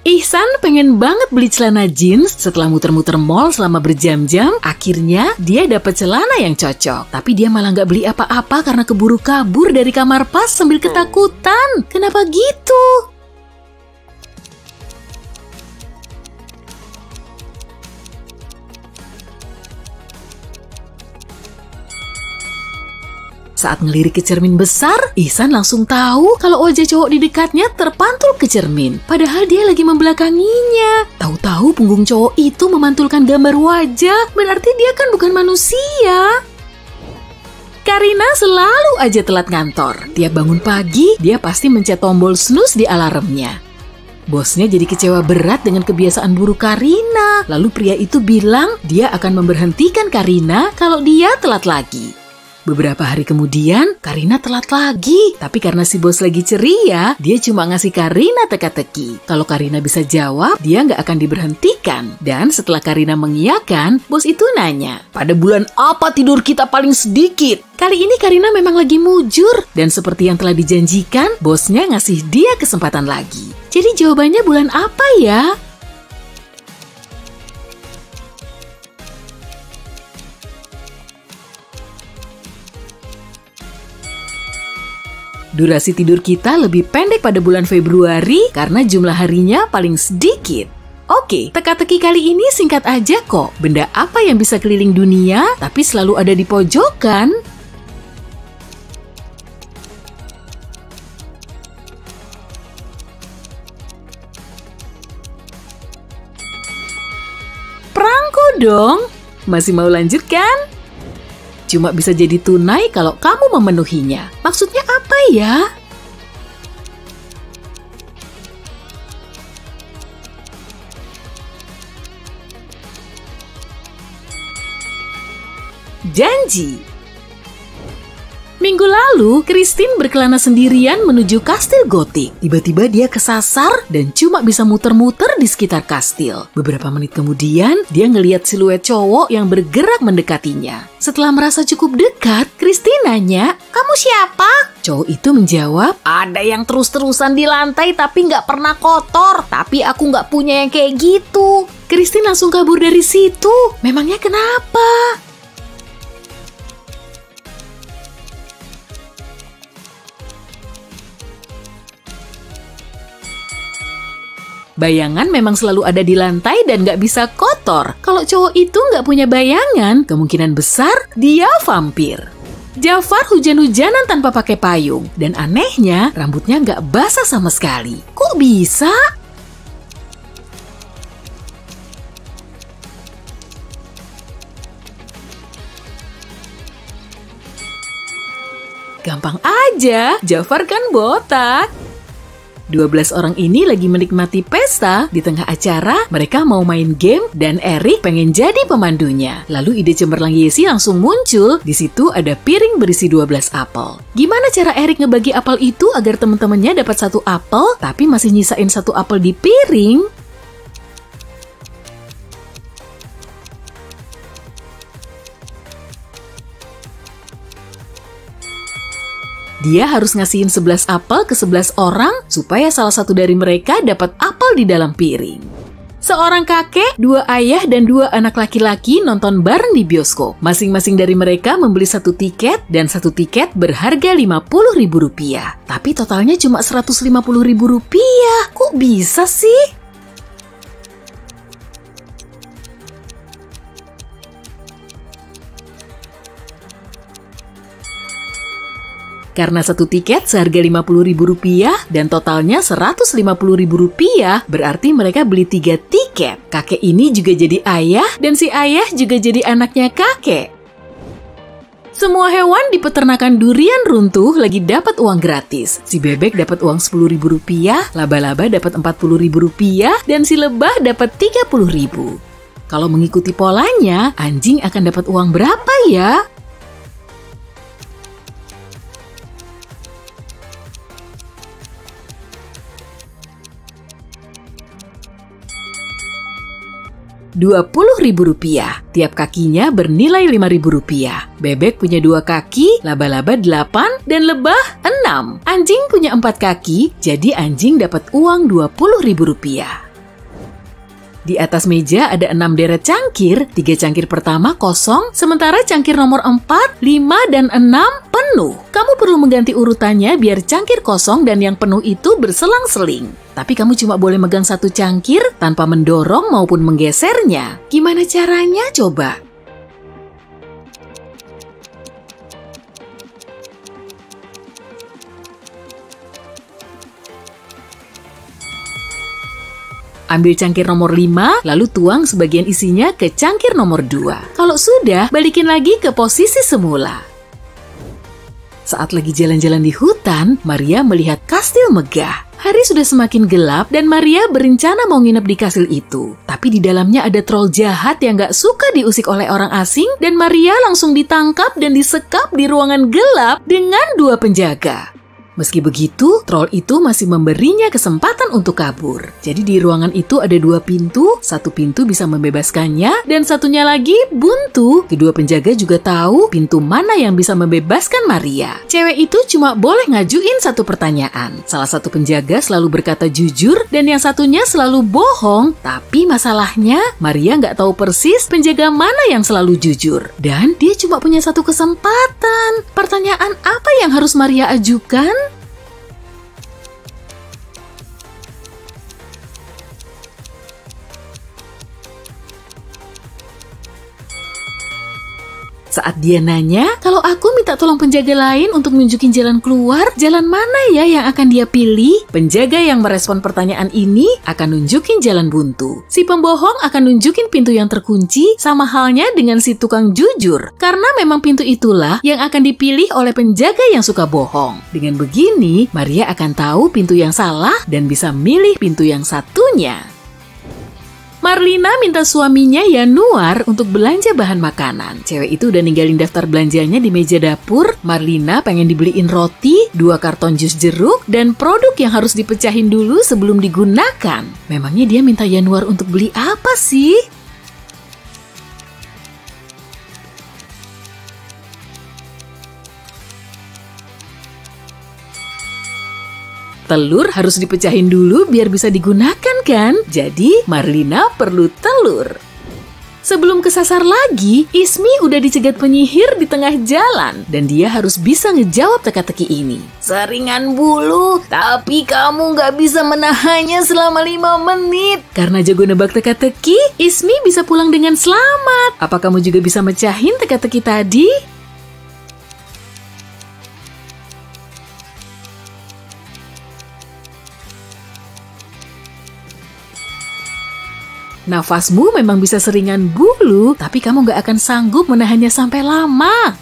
Ihsan pengen banget beli celana jeans. Setelah muter-muter mall selama berjam-jam, akhirnya dia dapat celana yang cocok. Tapi dia malah nggak beli apa-apa karena keburu kabur dari kamar pas sambil ketakutan. Kenapa gitu? Saat ngelirik ke cermin besar, Ihsan langsung tahu kalau wajah cowok di dekatnya terpantul ke cermin. Padahal dia lagi membelakanginya. Tahu-tahu punggung cowok itu memantulkan gambar wajah, berarti dia kan bukan manusia. Karina selalu aja telat kantor. Tiap bangun pagi, dia pasti mencet tombol snooze di alarmnya. Bosnya jadi kecewa berat dengan kebiasaan buruk Karina. Lalu pria itu bilang dia akan memberhentikan Karina kalau dia telat lagi. Beberapa hari kemudian, Karina telat lagi. Tapi karena si bos lagi ceria, dia cuma ngasih Karina teka-teki. Kalau Karina bisa jawab, dia nggak akan diberhentikan. Dan setelah Karina mengiyakan, bos itu nanya, "Pada bulan apa tidur kita paling sedikit?" Kali ini Karina memang lagi mujur. Dan seperti yang telah dijanjikan, bosnya ngasih dia kesempatan lagi. Jadi jawabannya bulan apa ya? Durasi tidur kita lebih pendek pada bulan Februari karena jumlah harinya paling sedikit. Oke, teka-teki kali ini singkat aja kok. Benda apa yang bisa keliling dunia tapi selalu ada di pojokan? Perangko dong. Masih mau lanjut kan? Cuma bisa jadi tunai kalau kamu memenuhinya. Maksudnya apa ya? Janji. Minggu lalu, Christine berkelana sendirian menuju kastil gotik. Tiba-tiba dia kesasar dan cuma bisa muter-muter di sekitar kastil. Beberapa menit kemudian, dia ngelihat siluet cowok yang bergerak mendekatinya. Setelah merasa cukup dekat, Christine nanya, "Kamu siapa?" Cowok itu menjawab, "Ada yang terus-terusan di lantai tapi nggak pernah kotor. Tapi aku nggak punya yang kayak gitu." Christine langsung kabur dari situ. Memangnya kenapa? Bayangan memang selalu ada di lantai dan nggak bisa kotor. Kalau cowok itu nggak punya bayangan, kemungkinan besar dia vampir. Jafar hujan-hujanan tanpa pakai payung. Dan anehnya, rambutnya nggak basah sama sekali. Kok bisa? Gampang aja, Jafar kan botak. 12 orang ini lagi menikmati pesta. Di tengah acara, mereka mau main game dan Erik pengen jadi pemandunya. Lalu ide cemerlang Yesi langsung muncul. Di situ ada piring berisi 12 apel. Gimana cara Erik ngebagi apel itu agar teman-temannya dapat 1 apel, tapi masih nyisain 1 apel di piring? Dia harus ngasihin 11 apel ke 11 orang supaya salah satu dari mereka dapat apel di dalam piring. Seorang kakek, 2 ayah, dan 2 anak laki-laki nonton bareng di bioskop. Masing-masing dari mereka membeli 1 tiket dan 1 tiket berharga Rp50.000. Tapi totalnya cuma Rp150.000. Kok bisa sih? Karena 1 tiket seharga Rp50.000 dan totalnya Rp150.000, berarti mereka beli 3 tiket. Kakek ini juga jadi ayah dan si ayah juga jadi anaknya kakek. Semua hewan di peternakan durian runtuh lagi dapat uang gratis. Si bebek dapat uang Rp10.000, laba-laba dapat Rp40.000, dan si lebah dapat Rp30.000. Kalau mengikuti polanya, anjing akan dapat uang berapa ya? Rp20.000. Tiap kakinya bernilai Rp5.000. Bebek punya 2 kaki, laba-laba 8, dan lebah 6. Anjing punya 4 kaki, jadi anjing dapat uang Rp20.000. Di atas meja ada 6 deret cangkir, 3 cangkir pertama kosong, sementara cangkir nomor 4, 5, dan 6 penuh. Kamu perlu mengganti urutannya biar cangkir kosong dan yang penuh itu berselang-seling. Tapi kamu cuma boleh megang satu cangkir tanpa mendorong maupun menggesernya. Gimana caranya coba? Ambil cangkir nomor 5, lalu tuang sebagian isinya ke cangkir nomor 2. Kalau sudah, balikin lagi ke posisi semula. Saat lagi jalan-jalan di hutan, Maria melihat kastil megah. Hari sudah semakin gelap dan Maria berencana mau nginep di kastil itu. Tapi di dalamnya ada troll jahat yang gak suka diusik oleh orang asing dan Maria langsung ditangkap dan disekap di ruangan gelap dengan 2 penjaga. Meski begitu, troll itu masih memberinya kesempatan untuk kabur. Jadi di ruangan itu ada 2 pintu, satu pintu bisa membebaskannya, dan satunya lagi buntu. Kedua penjaga juga tahu pintu mana yang bisa membebaskan Maria. Cewek itu cuma boleh ngajuin satu pertanyaan. Salah satu penjaga selalu berkata jujur, dan yang satunya selalu bohong. Tapi masalahnya, Maria nggak tahu persis penjaga mana yang selalu jujur. Dan dia cuma punya satu kesempatan. Pertanyaan apa yang harus Maria ajukan? Saat dia nanya, kalau aku minta tolong penjaga lain untuk nunjukin jalan keluar, jalan mana ya yang akan dia pilih? Penjaga yang merespon pertanyaan ini akan nunjukin jalan buntu. Si pembohong akan nunjukin pintu yang terkunci, sama halnya dengan si tukang jujur. Karena memang pintu itulah yang akan dipilih oleh penjaga yang suka bohong. Dengan begini, Maria akan tahu pintu yang salah dan bisa milih pintu yang satunya. Marlina minta suaminya Yanuar untuk belanja bahan makanan. Cewek itu udah ninggalin daftar belanjanya di meja dapur. Marlina pengen dibeliin roti, 2 karton jus jeruk, dan produk yang harus dipecahin dulu sebelum digunakan. Memangnya dia minta Yanuar untuk beli apa sih? Telur harus dipecahin dulu biar bisa digunakan kan? Jadi Marlina perlu telur. Sebelum kesasar lagi, Ismi udah dicegat penyihir di tengah jalan dan dia harus bisa ngejawab teka-teki ini. Seringan bulu, tapi kamu nggak bisa menahannya selama 5 menit. Karena jago nebak teka-teki, Ismi bisa pulang dengan selamat. Apa kamu juga bisa mecahin teka-teki tadi? Nafasmu memang bisa seringan bulu, tapi kamu gak akan sanggup menahannya sampai lama.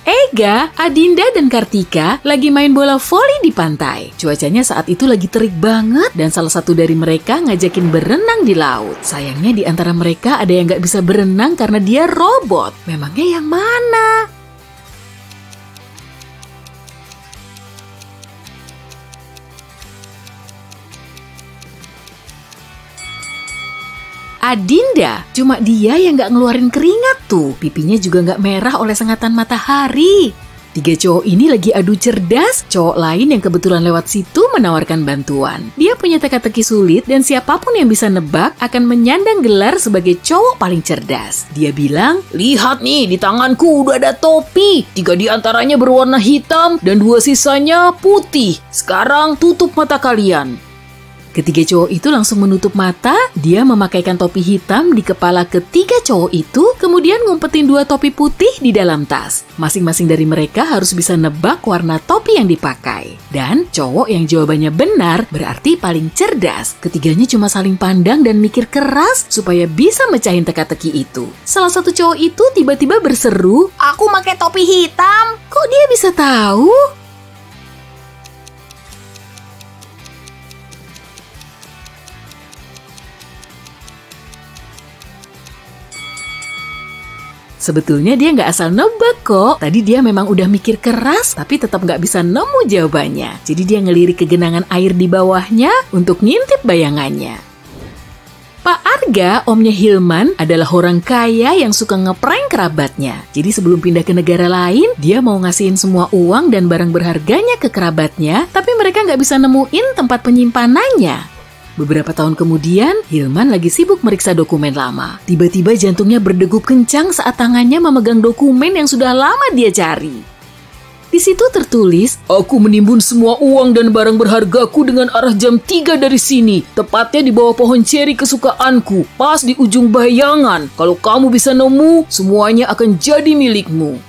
Ega, Adinda, dan Kartika lagi main bola voli di pantai. Cuacanya saat itu lagi terik banget dan salah satu dari mereka ngajakin berenang di laut. Sayangnya di antara mereka ada yang gak bisa berenang karena dia robot. Memangnya yang mana? Adinda, cuma dia yang gak ngeluarin keringat tuh. Pipinya juga gak merah oleh sengatan matahari. 3 cowok ini lagi adu cerdas, cowok lain yang kebetulan lewat situ menawarkan bantuan. Dia punya teka-teki sulit dan siapapun yang bisa nebak akan menyandang gelar sebagai cowok paling cerdas. Dia bilang, lihat nih di tanganku udah ada topi. 3 di antaranya berwarna hitam dan 2 sisanya putih. Sekarang tutup mata kalian. Ketiga cowok itu langsung menutup mata, dia memakaikan topi hitam di kepala ketiga cowok itu, kemudian ngumpetin 2 topi putih di dalam tas. Masing-masing dari mereka harus bisa nebak warna topi yang dipakai. Dan cowok yang jawabannya benar berarti paling cerdas. Ketiganya cuma saling pandang dan mikir keras supaya bisa mecahin teka-teki itu. Salah satu cowok itu tiba-tiba berseru, "Aku pakai topi hitam." Kok dia bisa tahu? Sebetulnya dia nggak asal nebak kok. Tadi dia memang udah mikir keras, tapi tetap nggak bisa nemu jawabannya. Jadi dia ngelirik ke genangan air di bawahnya untuk ngintip bayangannya. Pak Arga, omnya Hilman, adalah orang kaya yang suka ngeprank kerabatnya. Jadi sebelum pindah ke negara lain, dia mau ngasihin semua uang dan barang berharganya ke kerabatnya, tapi mereka nggak bisa nemuin tempat penyimpanannya. Beberapa tahun kemudian, Hilman lagi sibuk meriksa dokumen lama. Tiba-tiba jantungnya berdegup kencang saat tangannya memegang dokumen yang sudah lama dia cari. Di situ tertulis, "Aku menimbun semua uang dan barang berhargaku dengan arah jam 3 dari sini. Tepatnya di bawah pohon ceri kesukaanku, pas di ujung bayangan. Kalau kamu bisa nemu, semuanya akan jadi milikmu."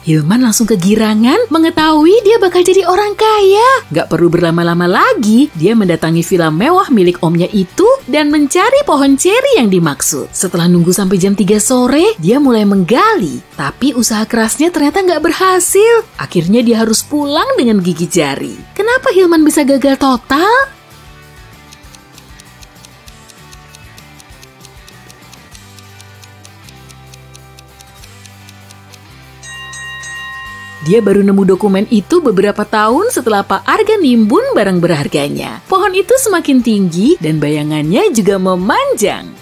Hilman langsung kegirangan mengetahui dia bakal jadi orang kaya. Gak perlu berlama-lama lagi, dia mendatangi villa mewah milik omnya itu dan mencari pohon ceri yang dimaksud. Setelah nunggu sampai jam 3 sore, dia mulai menggali. Tapi usaha kerasnya ternyata gak berhasil. Akhirnya dia harus pulang dengan gigi jari. Kenapa Hilman bisa gagal total? Dia baru nemu dokumen itu beberapa tahun setelah Pak Arga nimbun barang berharganya. Pohon itu semakin tinggi dan bayangannya juga memanjang.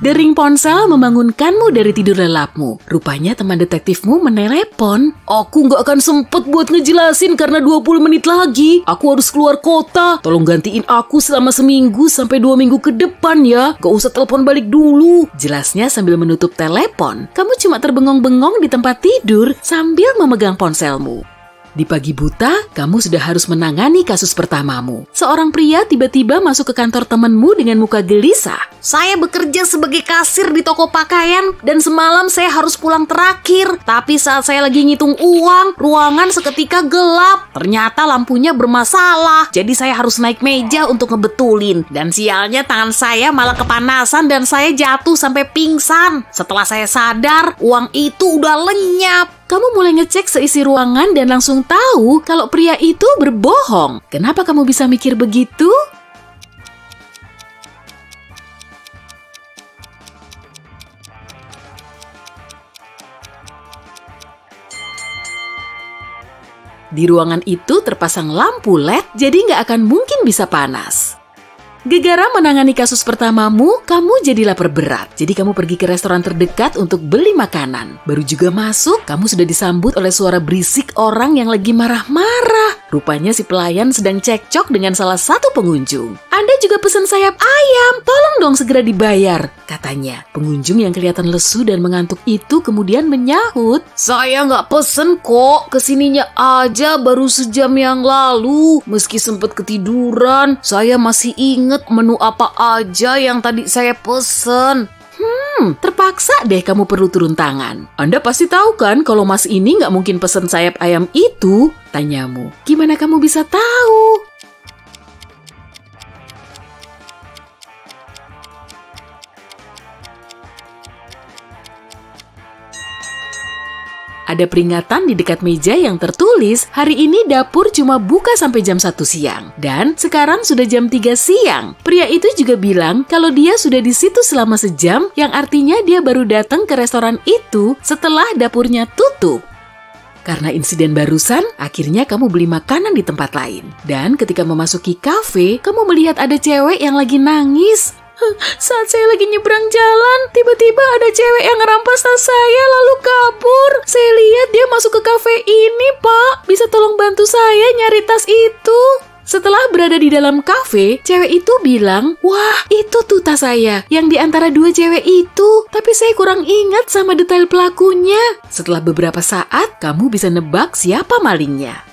Dering ponsel membangunkanmu dari tidur lelapmu. Rupanya teman detektifmu menelepon. "Aku nggak akan sempet buat ngejelasin karena 20 menit lagi. Aku harus keluar kota. Tolong gantiin aku selama seminggu sampai 2 minggu ke depan ya. Gak usah telepon balik dulu." Jelasnya sambil menutup telepon. Kamu cuma terbengong-bengong di tempat tidur sambil memegang ponselmu. Di pagi buta, kamu sudah harus menangani kasus pertamamu. Seorang pria tiba-tiba masuk ke kantor temanmu dengan muka gelisah. "Saya bekerja sebagai kasir di toko pakaian dan semalam saya harus pulang terakhir. Tapi saat saya lagi ngitung uang, ruangan seketika gelap. Ternyata lampunya bermasalah. Jadi saya harus naik meja untuk ngebetulin. Dan sialnya tangan saya malah kepanasan dan saya jatuh sampai pingsan. Setelah saya sadar, uang itu udah lenyap." Kamu mulai ngecek seisi ruangan dan langsung tahu kalau pria itu berbohong. Kenapa kamu bisa mikir begitu? Di ruangan itu terpasang lampu LED, jadi nggak akan mungkin bisa panas. Gegara menangani kasus pertamamu, kamu jadi lapar berat. Jadi kamu pergi ke restoran terdekat untuk beli makanan. Baru juga masuk, kamu sudah disambut oleh suara berisik orang yang lagi marah-marah. Rupanya si pelayan sedang cekcok dengan salah satu pengunjung. "Anda juga pesan sayap ayam, tolong dong segera dibayar," katanya. Pengunjung yang kelihatan lesu dan mengantuk itu kemudian menyahut, "Saya nggak pesen kok, kesininya aja baru sejam yang lalu. Meski sempat ketiduran, saya masih ingat menu apa aja yang tadi saya pesen." Terpaksa deh kamu perlu turun tangan. "Anda pasti tahu kan kalau mas ini nggak mungkin pesen sayap ayam itu?" tanyamu. "Gimana kamu bisa tahu?" Ada peringatan di dekat meja yang tertulis, "Hari ini dapur cuma buka sampai jam 1 siang. Dan sekarang sudah jam 3 siang. Pria itu juga bilang kalau dia sudah di situ selama sejam, yang artinya dia baru datang ke restoran itu setelah dapurnya tutup. Karena insiden barusan, akhirnya kamu beli makanan di tempat lain. Dan ketika memasuki kafe, kamu melihat ada cewek yang lagi nangis. "Saat saya lagi nyebrang jalan, tiba-tiba ada cewek yang ngerampas tas saya lalu kabur. Saya lihat dia masuk ke kafe ini, Pak. Bisa tolong bantu saya nyari tas itu?" Setelah berada di dalam kafe, cewek itu bilang, "Wah, itu tuh tas saya, yang di antara dua cewek itu. Tapi saya kurang ingat sama detail pelakunya." Setelah beberapa saat, kamu bisa nebak siapa malingnya.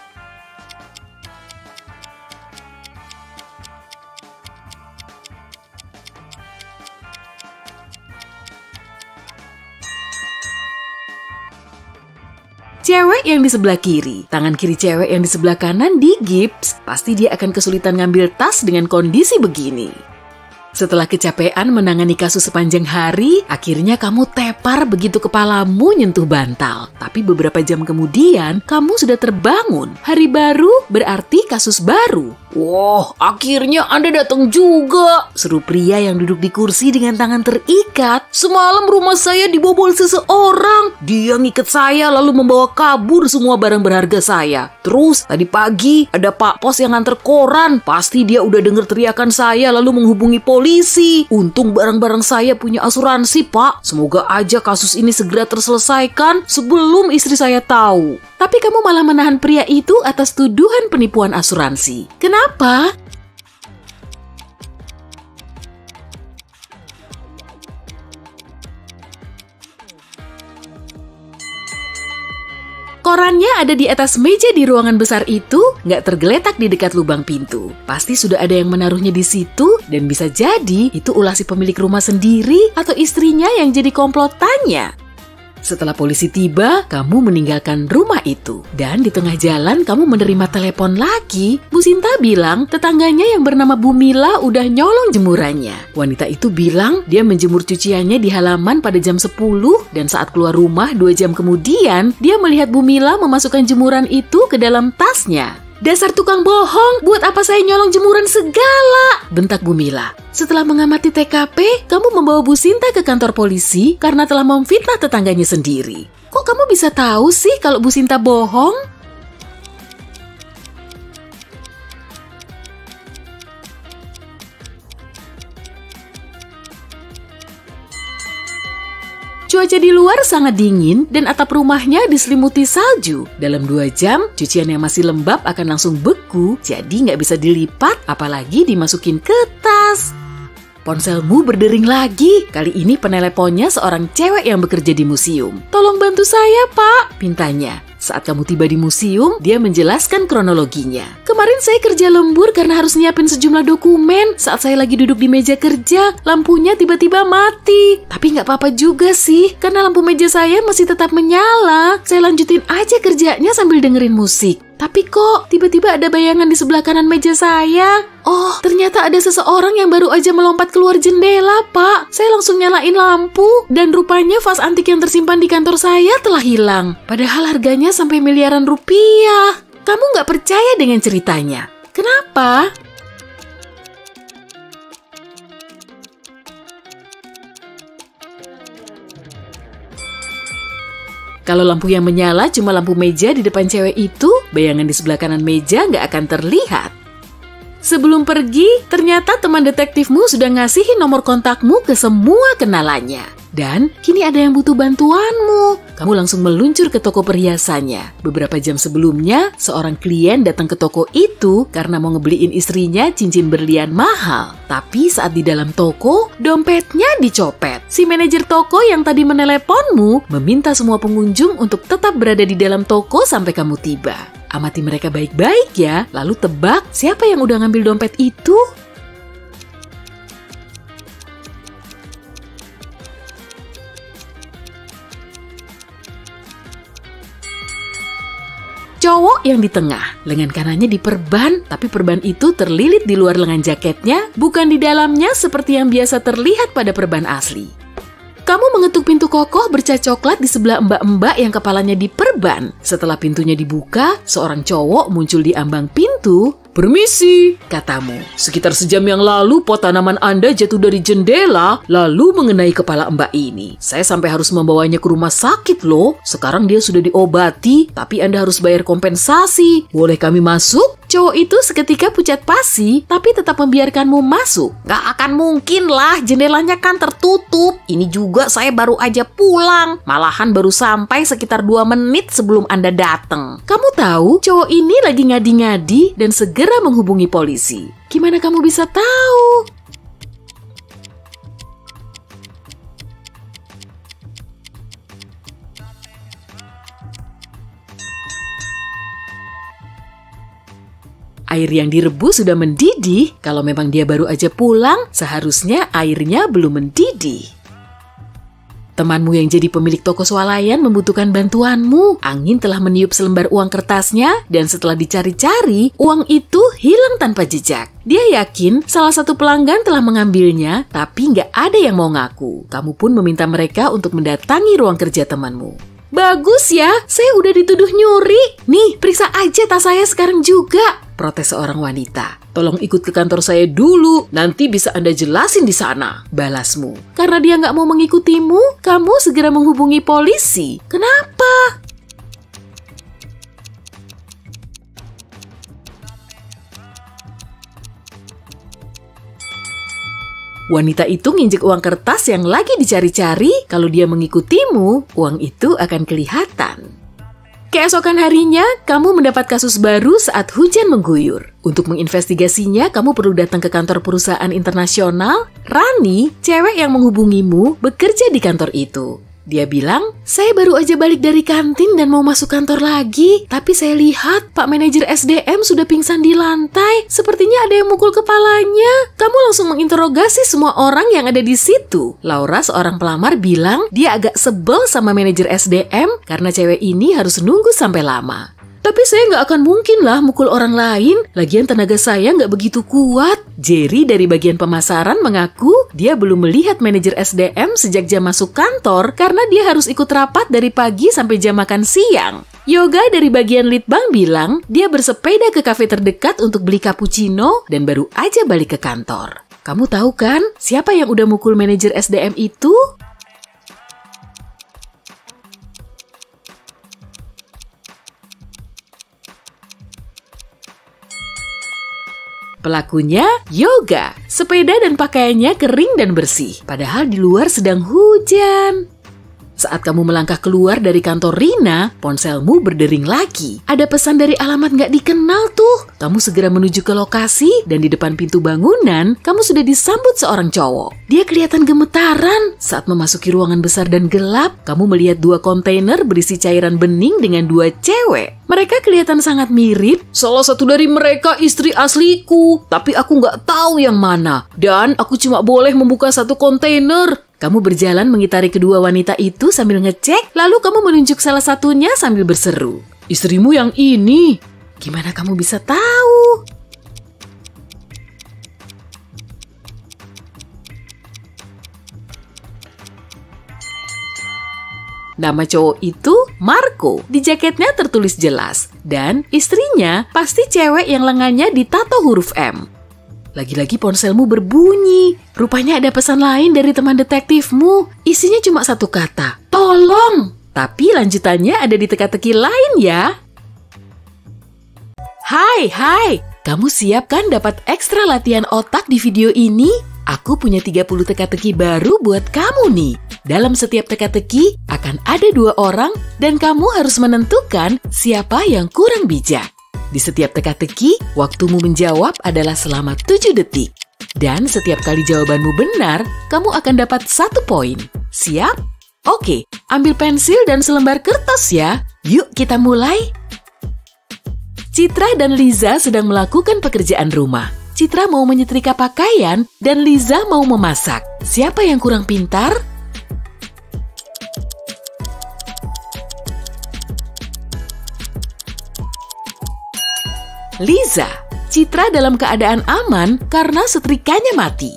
Cewek yang di sebelah kiri, tangan kiri cewek yang di sebelah kanan digips. Pasti dia akan kesulitan ngambil tas dengan kondisi begini. Setelah kecapean menangani kasus sepanjang hari, akhirnya kamu tepar begitu kepalamu nyentuh bantal. Tapi beberapa jam kemudian, kamu sudah terbangun. Hari baru berarti kasus baru. "Wah, akhirnya Anda datang juga," seru pria yang duduk di kursi dengan tangan terikat. "Semalam rumah saya dibobol seseorang. Dia ngikat saya lalu membawa kabur semua barang berharga saya. Terus tadi pagi ada Pak Pos yang nganter koran. Pasti dia udah dengar teriakan saya lalu menghubungi polisi. Untung barang-barang saya punya asuransi, Pak. Semoga aja kasus ini segera terselesaikan sebelum istri saya tahu." Tapi kamu malah menahan pria itu atas tuduhan penipuan asuransi. Kenapa? Korannya ada di atas meja di ruangan besar itu, nggak tergeletak di dekat lubang pintu. Pasti sudah ada yang menaruhnya di situ, dan bisa jadi itu ulah si pemilik rumah sendiri atau istrinya yang jadi komplotannya. Setelah polisi tiba, kamu meninggalkan rumah itu. Dan di tengah jalan kamu menerima telepon lagi. Bu Sinta bilang tetangganya yang bernama Bu Mila udah nyolong jemurannya. Wanita itu bilang dia menjemur cuciannya di halaman pada jam 10 dan saat keluar rumah 2 jam kemudian, dia melihat Bu Mila memasukkan jemuran itu ke dalam tasnya. Dasar tukang bohong, buat apa saya nyolong jemuran segala? Bentak Bu Mila. Setelah mengamati TKP, kamu membawa Bu Sinta ke kantor polisi karena telah memfitnah tetangganya sendiri. Kok kamu bisa tahu sih kalau Bu Sinta bohong? Cuaca di luar sangat dingin dan atap rumahnya diselimuti salju. Dalam 2 jam, cucian yang masih lembab akan langsung beku, jadi nggak bisa dilipat, apalagi dimasukin ke tas. Ponselmu berdering lagi. Kali ini peneleponnya seorang cewek yang bekerja di museum. "Tolong bantu saya, Pak," pintanya. Saat kamu tiba di museum, dia menjelaskan kronologinya. "Kemarin saya kerja lembur karena harus nyiapin sejumlah dokumen. Saat saya lagi duduk di meja kerja, lampunya tiba-tiba mati. Tapi nggak apa-apa juga sih, karena lampu meja saya masih tetap menyala. Saya lanjutin aja kerjanya sambil dengerin musik. Tapi kok tiba-tiba ada bayangan di sebelah kanan meja saya. Oh, ternyata ada seseorang yang baru aja melompat keluar jendela, Pak. Saya langsung nyalain lampu, dan rupanya vas antik yang tersimpan di kantor saya telah hilang. Padahal harganya sampai miliaran rupiah." Kamu nggak percaya dengan ceritanya. Kenapa? Kalau lampu yang menyala cuma lampu meja di depan cewek itu, bayangan di sebelah kanan meja nggak akan terlihat. Sebelum pergi, ternyata teman detektifmu sudah ngasihin nomor kontakmu ke semua kenalannya. Dan kini ada yang butuh bantuanmu. Kamu langsung meluncur ke toko perhiasannya. Beberapa jam sebelumnya, seorang klien datang ke toko itu karena mau ngebeliin istrinya cincin berlian mahal. Tapi saat di dalam toko, dompetnya dicopet. Si manajer toko yang tadi meneleponmu meminta semua pengunjung untuk tetap berada di dalam toko sampai kamu tiba. Amati mereka baik-baik ya, lalu tebak siapa yang udah ngambil dompet itu? Cowok yang di tengah, lengan kanannya diperban, tapi perban itu terlilit di luar lengan jaketnya, bukan di dalamnya seperti yang biasa terlihat pada perban asli. Kamu mengetuk pintu kokoh bercat coklat di sebelah mbak-mbak yang kepalanya diperban. Setelah pintunya dibuka, seorang cowok muncul di ambang pintu. "Permisi," katamu. "Sekitar sejam yang lalu pot tanaman Anda jatuh dari jendela, lalu mengenai kepala Mbak ini. Saya sampai harus membawanya ke rumah sakit loh. Sekarang dia sudah diobati, tapi Anda harus bayar kompensasi. Boleh kami masuk?" Cowok itu seketika pucat pasi, tapi tetap membiarkanmu masuk. "Gak akan mungkin lah, jendelanya kan tertutup. Ini juga saya baru aja pulang. Malahan baru sampai sekitar 2 menit sebelum Anda datang." Kamu tahu, cowok ini lagi ngadi-ngadi dan segera menghubungi polisi. Gimana kamu bisa tahu? Air yang direbus sudah mendidih. Kalau memang dia baru aja pulang, seharusnya airnya belum mendidih. Temanmu yang jadi pemilik toko swalayan membutuhkan bantuanmu. Angin telah meniup selembar uang kertasnya, dan setelah dicari-cari, uang itu hilang tanpa jejak. Dia yakin salah satu pelanggan telah mengambilnya, tapi nggak ada yang mau ngaku. Kamu pun meminta mereka untuk mendatangi ruang kerja temanmu. "Bagus ya, saya udah dituduh nyuri. Nih, periksa aja tas saya sekarang juga," protes seorang wanita. "Tolong ikut ke kantor saya dulu, nanti bisa Anda jelasin di sana," balasmu. Karena dia nggak mau mengikutimu, kamu segera menghubungi polisi. Kenapa? Wanita itu nginjek uang kertas yang lagi dicari-cari. Kalau dia mengikutimu, uang itu akan kelihatan. Keesokan harinya, kamu mendapat kasus baru saat hujan mengguyur. Untuk menginvestigasinya, kamu perlu datang ke kantor perusahaan internasional. Rani, cewek yang menghubungimu, bekerja di kantor itu. Dia bilang, saya baru aja balik dari kantin dan mau masuk kantor lagi. Tapi saya lihat Pak Manajer SDM sudah pingsan di lantai. Sepertinya ada yang mukul kepalanya. Kamu langsung menginterogasi semua orang yang ada di situ. Laura, seorang pelamar, bilang dia agak sebel sama manajer SDM karena cewek ini harus nunggu sampai lama. Tapi saya nggak akan mungkin lah mukul orang lain. Lagian tenaga saya nggak begitu kuat. Jerry dari bagian pemasaran mengaku dia belum melihat manajer SDM sejak jam masuk kantor karena dia harus ikut rapat dari pagi sampai jam makan siang. Yoga dari bagian litbang bilang dia bersepeda ke kafe terdekat untuk beli cappuccino dan baru aja balik ke kantor. Kamu tahu kan siapa yang udah mukul manajer SDM itu? Pelakunya Yoga. Sepeda dan pakaiannya kering dan bersih, padahal di luar sedang hujan. Saat kamu melangkah keluar dari kantor Rina, ponselmu berdering lagi. Ada pesan dari alamat nggak dikenal tuh. Kamu segera menuju ke lokasi dan di depan pintu bangunan, kamu sudah disambut seorang cowok. Dia kelihatan gemetaran. Saat memasuki ruangan besar dan gelap, kamu melihat 2 kontainer berisi cairan bening dengan 2 cewek. Mereka kelihatan sangat mirip. Salah satu dari mereka istri asliku, tapi aku nggak tahu yang mana. Dan aku cuma boleh membuka 1 kontainer. Kamu berjalan mengitari kedua wanita itu sambil ngecek, lalu kamu menunjuk salah satunya sambil berseru. Istrimu yang ini. Gimana kamu bisa tahu? Nama cowok itu Marco. Di jaketnya tertulis jelas. Dan istrinya pasti cewek yang lengannya ditato huruf M. Lagi-lagi ponselmu berbunyi. Rupanya ada pesan lain dari teman detektifmu. Isinya cuma 1 kata. Tolong! Tapi lanjutannya ada di teka-teki lain ya. Hai. Kamu siap kan dapat ekstra latihan otak di video ini? Aku punya 30 teka-teki baru buat kamu nih. Dalam setiap teka-teki akan ada 2 orang dan kamu harus menentukan siapa yang kurang bijak. Di setiap teka-teki, waktumu menjawab adalah selama 7 detik. Dan setiap kali jawabanmu benar, kamu akan dapat 1 poin. Siap? Oke, ambil pensil dan selembar kertas ya. Yuk kita mulai. Citra dan Liza sedang melakukan pekerjaan rumah. Citra mau menyetrika pakaian dan Liza mau memasak. Siapa yang kurang pintar? Liza. Citra dalam keadaan aman karena setrikanya mati.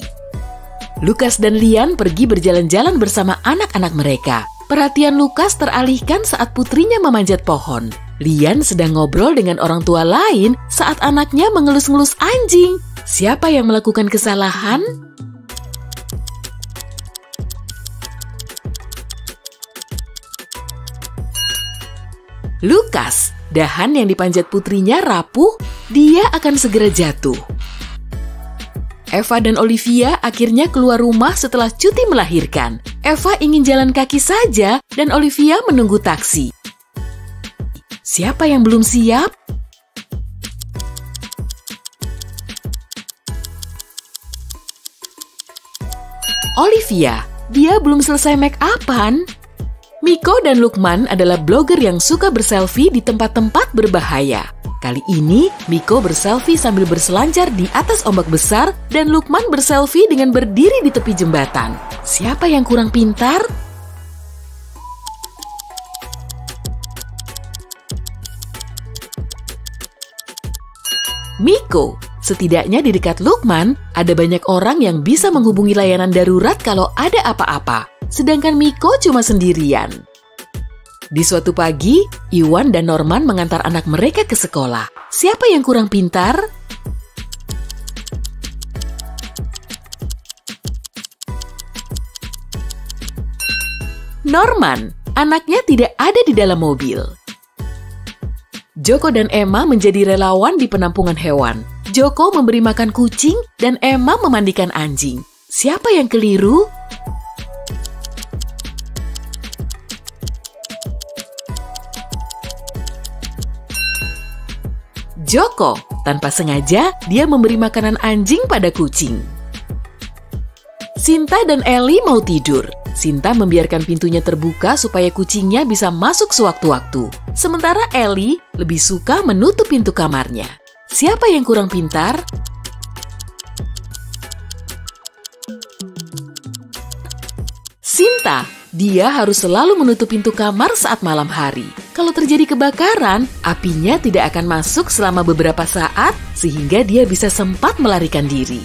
Lukas dan Lian pergi berjalan-jalan bersama anak-anak mereka. Perhatian Lukas teralihkan saat putrinya memanjat pohon. Lian sedang ngobrol dengan orang tua lain saat anaknya mengelus-ngelus anjing. Siapa yang melakukan kesalahan? Lukas. Dahan yang dipanjat putrinya rapuh, dia akan segera jatuh. Eva dan Olivia akhirnya keluar rumah setelah cuti melahirkan. Eva ingin jalan kaki saja dan Olivia menunggu taksi. Siapa yang belum siap? Olivia, dia belum selesai make-upan. Miko dan Lukman adalah blogger yang suka berselfie di tempat-tempat berbahaya. Kali ini, Miko berselfie sambil berselancar di atas ombak besar dan Lukman berselfie dengan berdiri di tepi jembatan. Siapa yang kurang pintar? Miko. Setidaknya di dekat Lukman, ada banyak orang yang bisa menghubungi layanan darurat kalau ada apa-apa. Sedangkan Miko cuma sendirian. Di suatu pagi, Iwan dan Norman mengantar anak mereka ke sekolah. Siapa yang kurang pintar? Norman. Anaknya tidak ada di dalam mobil. Joko dan Emma menjadi relawan di penampungan hewan. Joko memberi makan kucing dan Emma memandikan anjing. Siapa yang keliru? Joko. Tanpa sengaja, dia memberi makanan anjing pada kucing. Sinta dan Ellie mau tidur. Sinta membiarkan pintunya terbuka supaya kucingnya bisa masuk sewaktu-waktu. Sementara Ellie lebih suka menutup pintu kamarnya. Siapa yang kurang pintar? Sinta. Dia harus selalu menutup pintu kamar saat malam hari. Kalau terjadi kebakaran, apinya tidak akan masuk selama beberapa saat sehingga dia bisa sempat melarikan diri.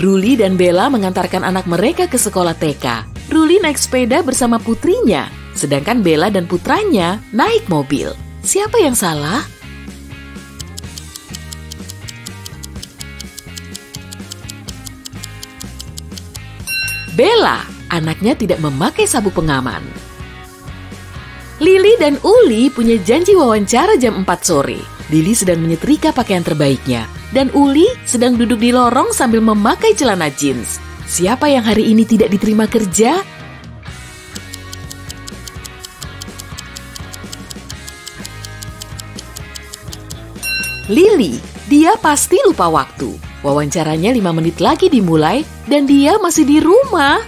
Ruli dan Bella mengantarkan anak mereka ke sekolah TK. Ruli naik sepeda bersama putrinya, sedangkan Bella dan putranya naik mobil. Siapa yang salah? Bella. Anaknya tidak memakai sabuk pengaman. Lily dan Uli punya janji wawancara jam 4 sore. Lily sedang menyetrika pakaian terbaiknya. Dan Uli sedang duduk di lorong sambil memakai celana jeans. Siapa yang hari ini tidak diterima kerja? Lily, dia pasti lupa waktu. Wawancaranya 5 menit lagi dimulai dan dia masih di rumah.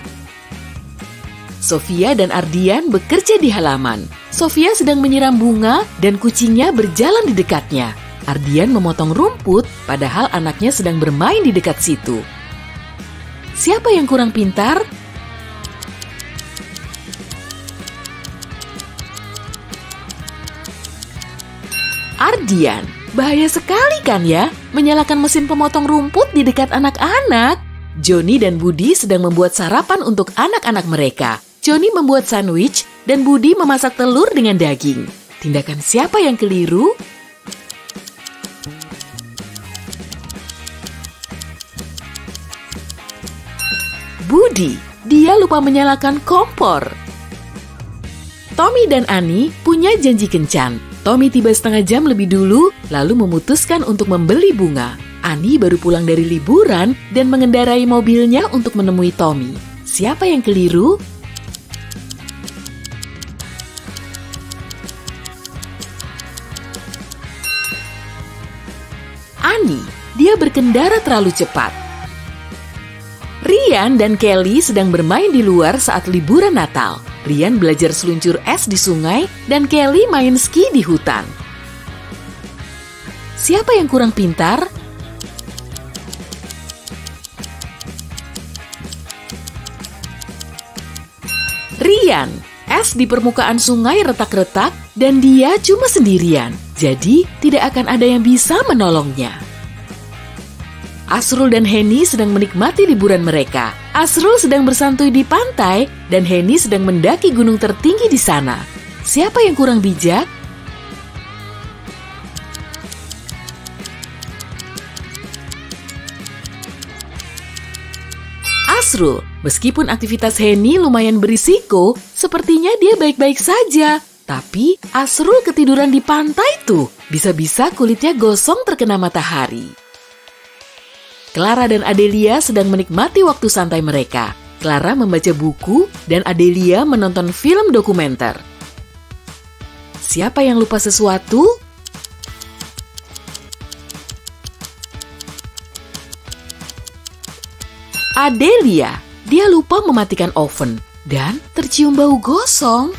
Sofia dan Ardian bekerja di halaman. Sofia sedang menyiram bunga dan kucingnya berjalan di dekatnya. Ardian memotong rumput, padahal anaknya sedang bermain di dekat situ. Siapa yang kurang pintar? Ardian, bahaya sekali kan ya, menyalakan mesin pemotong rumput di dekat anak-anak. Joni dan Budi sedang membuat sarapan untuk anak-anak mereka. Joni membuat sandwich dan Budi memasak telur dengan daging. Tindakan siapa yang keliru? Budi, dia lupa menyalakan kompor. Tommy dan Ani punya janji kencan. Tommy tiba setengah jam lebih dulu, lalu memutuskan untuk membeli bunga. Ani baru pulang dari liburan dan mengendarai mobilnya untuk menemui Tommy. Siapa yang keliru? Ani, dia berkendara terlalu cepat. Rian dan Kelly sedang bermain di luar saat liburan Natal. Rian belajar seluncur es di sungai dan Kelly main ski di hutan. Siapa yang kurang pintar? Rian, es di permukaan sungai retak-retak dan dia cuma sendirian. Jadi, tidak akan ada yang bisa menolongnya. Asrul dan Henny sedang menikmati liburan mereka. Asrul sedang bersantui di pantai dan Henny sedang mendaki gunung tertinggi di sana. Siapa yang kurang bijak? Asrul, meskipun aktivitas Henny lumayan berisiko, sepertinya dia baik-baik saja. Tapi Asrul ketiduran di pantai tuh. Bisa-bisa kulitnya gosong terkena matahari. Clara dan Adelia sedang menikmati waktu santai mereka. Clara membaca buku dan Adelia menonton film dokumenter. Siapa yang lupa sesuatu? Adelia, dia lupa mematikan oven dan tercium bau gosong.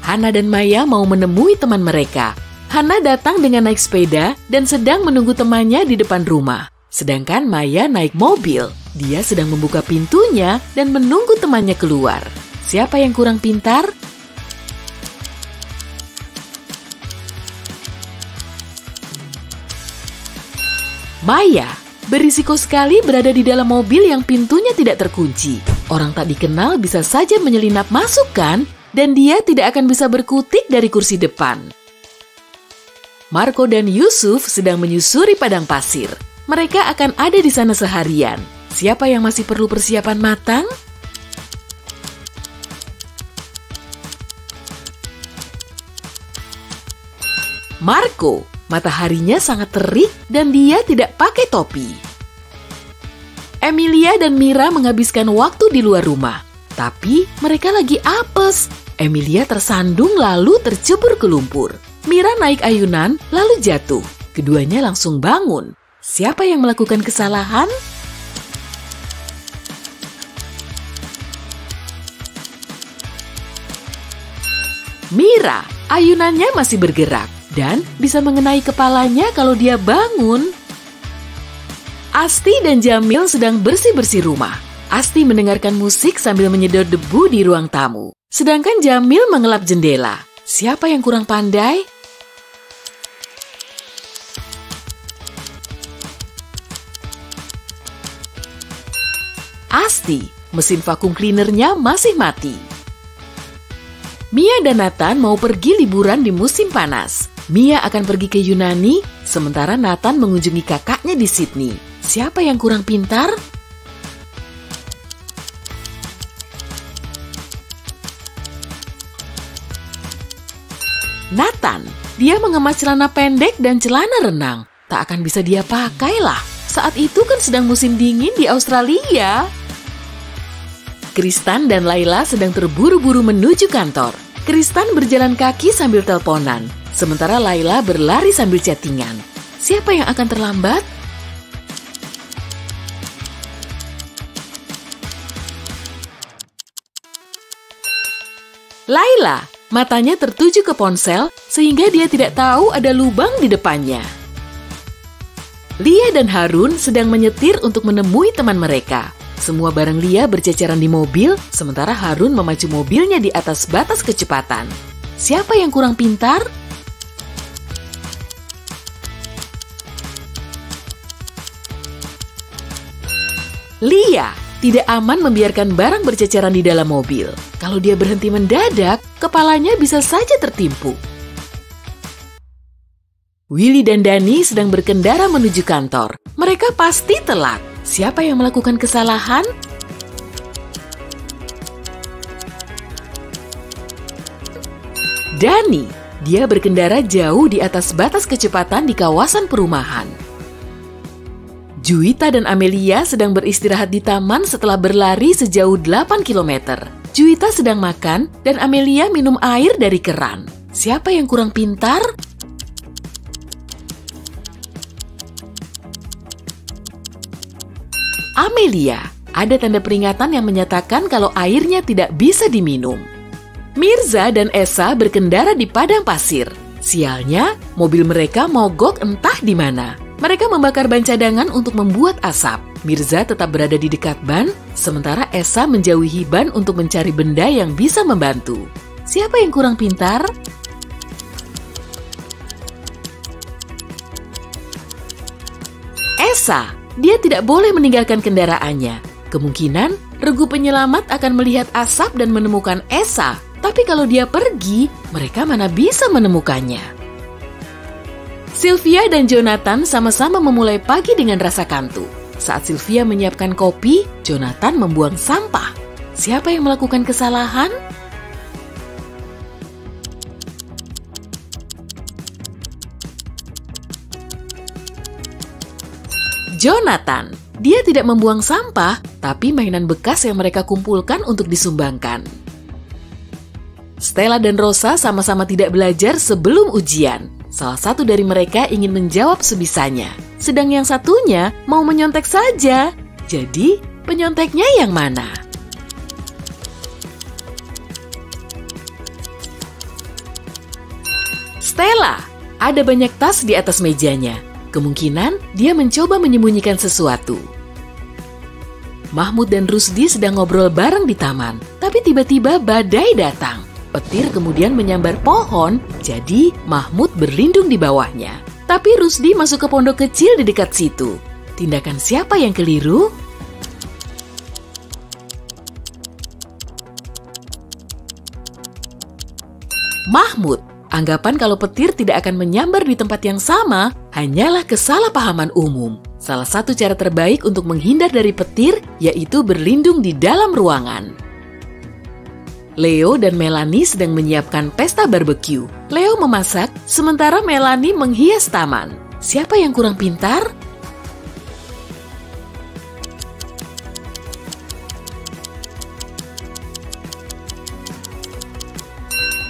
Hana dan Maya mau menemui teman mereka. Hana datang dengan naik sepeda dan sedang menunggu temannya di depan rumah. Sedangkan Maya naik mobil. Dia sedang membuka pintunya dan menunggu temannya keluar. Siapa yang kurang pintar? Maya, berisiko sekali berada di dalam mobil yang pintunya tidak terkunci. Orang tak dikenal bisa saja menyelinap masuk kan? Dan dia tidak akan bisa berkutik dari kursi depan. Marco dan Yusuf sedang menyusuri padang pasir. Mereka akan ada di sana seharian. Siapa yang masih perlu persiapan matang? Marco, mataharinya sangat terik dan dia tidak pakai topi. Emilia dan Mira menghabiskan waktu di luar rumah. Tapi mereka lagi apes. Emilia tersandung lalu tercebur ke lumpur. Mira naik ayunan lalu jatuh. Keduanya langsung bangun. Siapa yang melakukan kesalahan? Mira, ayunannya masih bergerak dan bisa mengenai kepalanya kalau dia bangun. Asti dan Jamil sedang bersih-bersih rumah. Asti mendengarkan musik sambil menyedot debu di ruang tamu. Sedangkan Jamil mengelap jendela. Siapa yang kurang pandai? Asti, mesin vakum cleanernya masih mati. Mia dan Nathan mau pergi liburan di musim panas. Mia akan pergi ke Yunani, sementara Nathan mengunjungi kakaknya di Sydney. Siapa yang kurang pintar? Nathan, dia mengemas celana pendek dan celana renang. Tak akan bisa dia pakai lah. Saat itu kan sedang musim dingin di Australia. Kristan dan Laila sedang terburu-buru menuju kantor. Kristan berjalan kaki sambil teleponan, sementara Laila berlari sambil chattingan. Siapa yang akan terlambat? Laila, matanya tertuju ke ponsel sehingga dia tidak tahu ada lubang di depannya. Lia dan Harun sedang menyetir untuk menemui teman mereka. Semua barang Lia berceceran di mobil, sementara Harun memacu mobilnya di atas batas kecepatan. Siapa yang kurang pintar? Lia tidak aman membiarkan barang berceceran di dalam mobil. Kalau dia berhenti mendadak, kepalanya bisa saja tertimpu. Willy dan Dani sedang berkendara menuju kantor. Mereka pasti telat. Siapa yang melakukan kesalahan? Dani, dia berkendara jauh di atas batas kecepatan di kawasan perumahan. Juwita dan Amelia sedang beristirahat di taman setelah berlari sejauh 8 km. Juwita sedang makan dan Amelia minum air dari keran. Siapa yang kurang pintar? Amelia, ada tanda peringatan yang menyatakan kalau airnya tidak bisa diminum. Mirza dan Esa berkendara di padang pasir. Sialnya, mobil mereka mogok entah di mana. Mereka membakar ban cadangan untuk membuat asap. Mirza tetap berada di dekat ban, sementara Esa menjauhi ban untuk mencari benda yang bisa membantu. Siapa yang kurang pintar? Esa, dia tidak boleh meninggalkan kendaraannya. Kemungkinan, regu penyelamat akan melihat asap dan menemukan Esa. Tapi kalau dia pergi, mereka mana bisa menemukannya. Sylvia dan Jonathan sama-sama memulai pagi dengan rasa kantuk. Saat Sylvia menyiapkan kopi, Jonathan membuang sampah. Siapa yang melakukan kesalahan? Jonathan, dia tidak membuang sampah, tapi mainan bekas yang mereka kumpulkan untuk disumbangkan. Stella dan Rosa sama-sama tidak belajar sebelum ujian. Salah satu dari mereka ingin menjawab sebisanya, sedang yang satunya mau menyontek saja. Jadi, penyonteknya yang mana? Stella, ada banyak tas di atas mejanya. Kemungkinan dia mencoba menyembunyikan sesuatu. Mahmud dan Rusdi sedang ngobrol bareng di taman, tapi tiba-tiba badai datang. Petir kemudian menyambar pohon, jadi Mahmud berlindung di bawahnya. Tapi Rusdi masuk ke pondok kecil di dekat situ. Tindakan siapa yang keliru? Mahmud, anggapan kalau petir tidak akan menyambar di tempat yang sama hanyalah kesalahpahaman umum. Salah satu cara terbaik untuk menghindar dari petir yaitu berlindung di dalam ruangan. Leo dan Melanie sedang menyiapkan pesta barbeque. Leo memasak, sementara Melanie menghias taman. Siapa yang kurang pintar?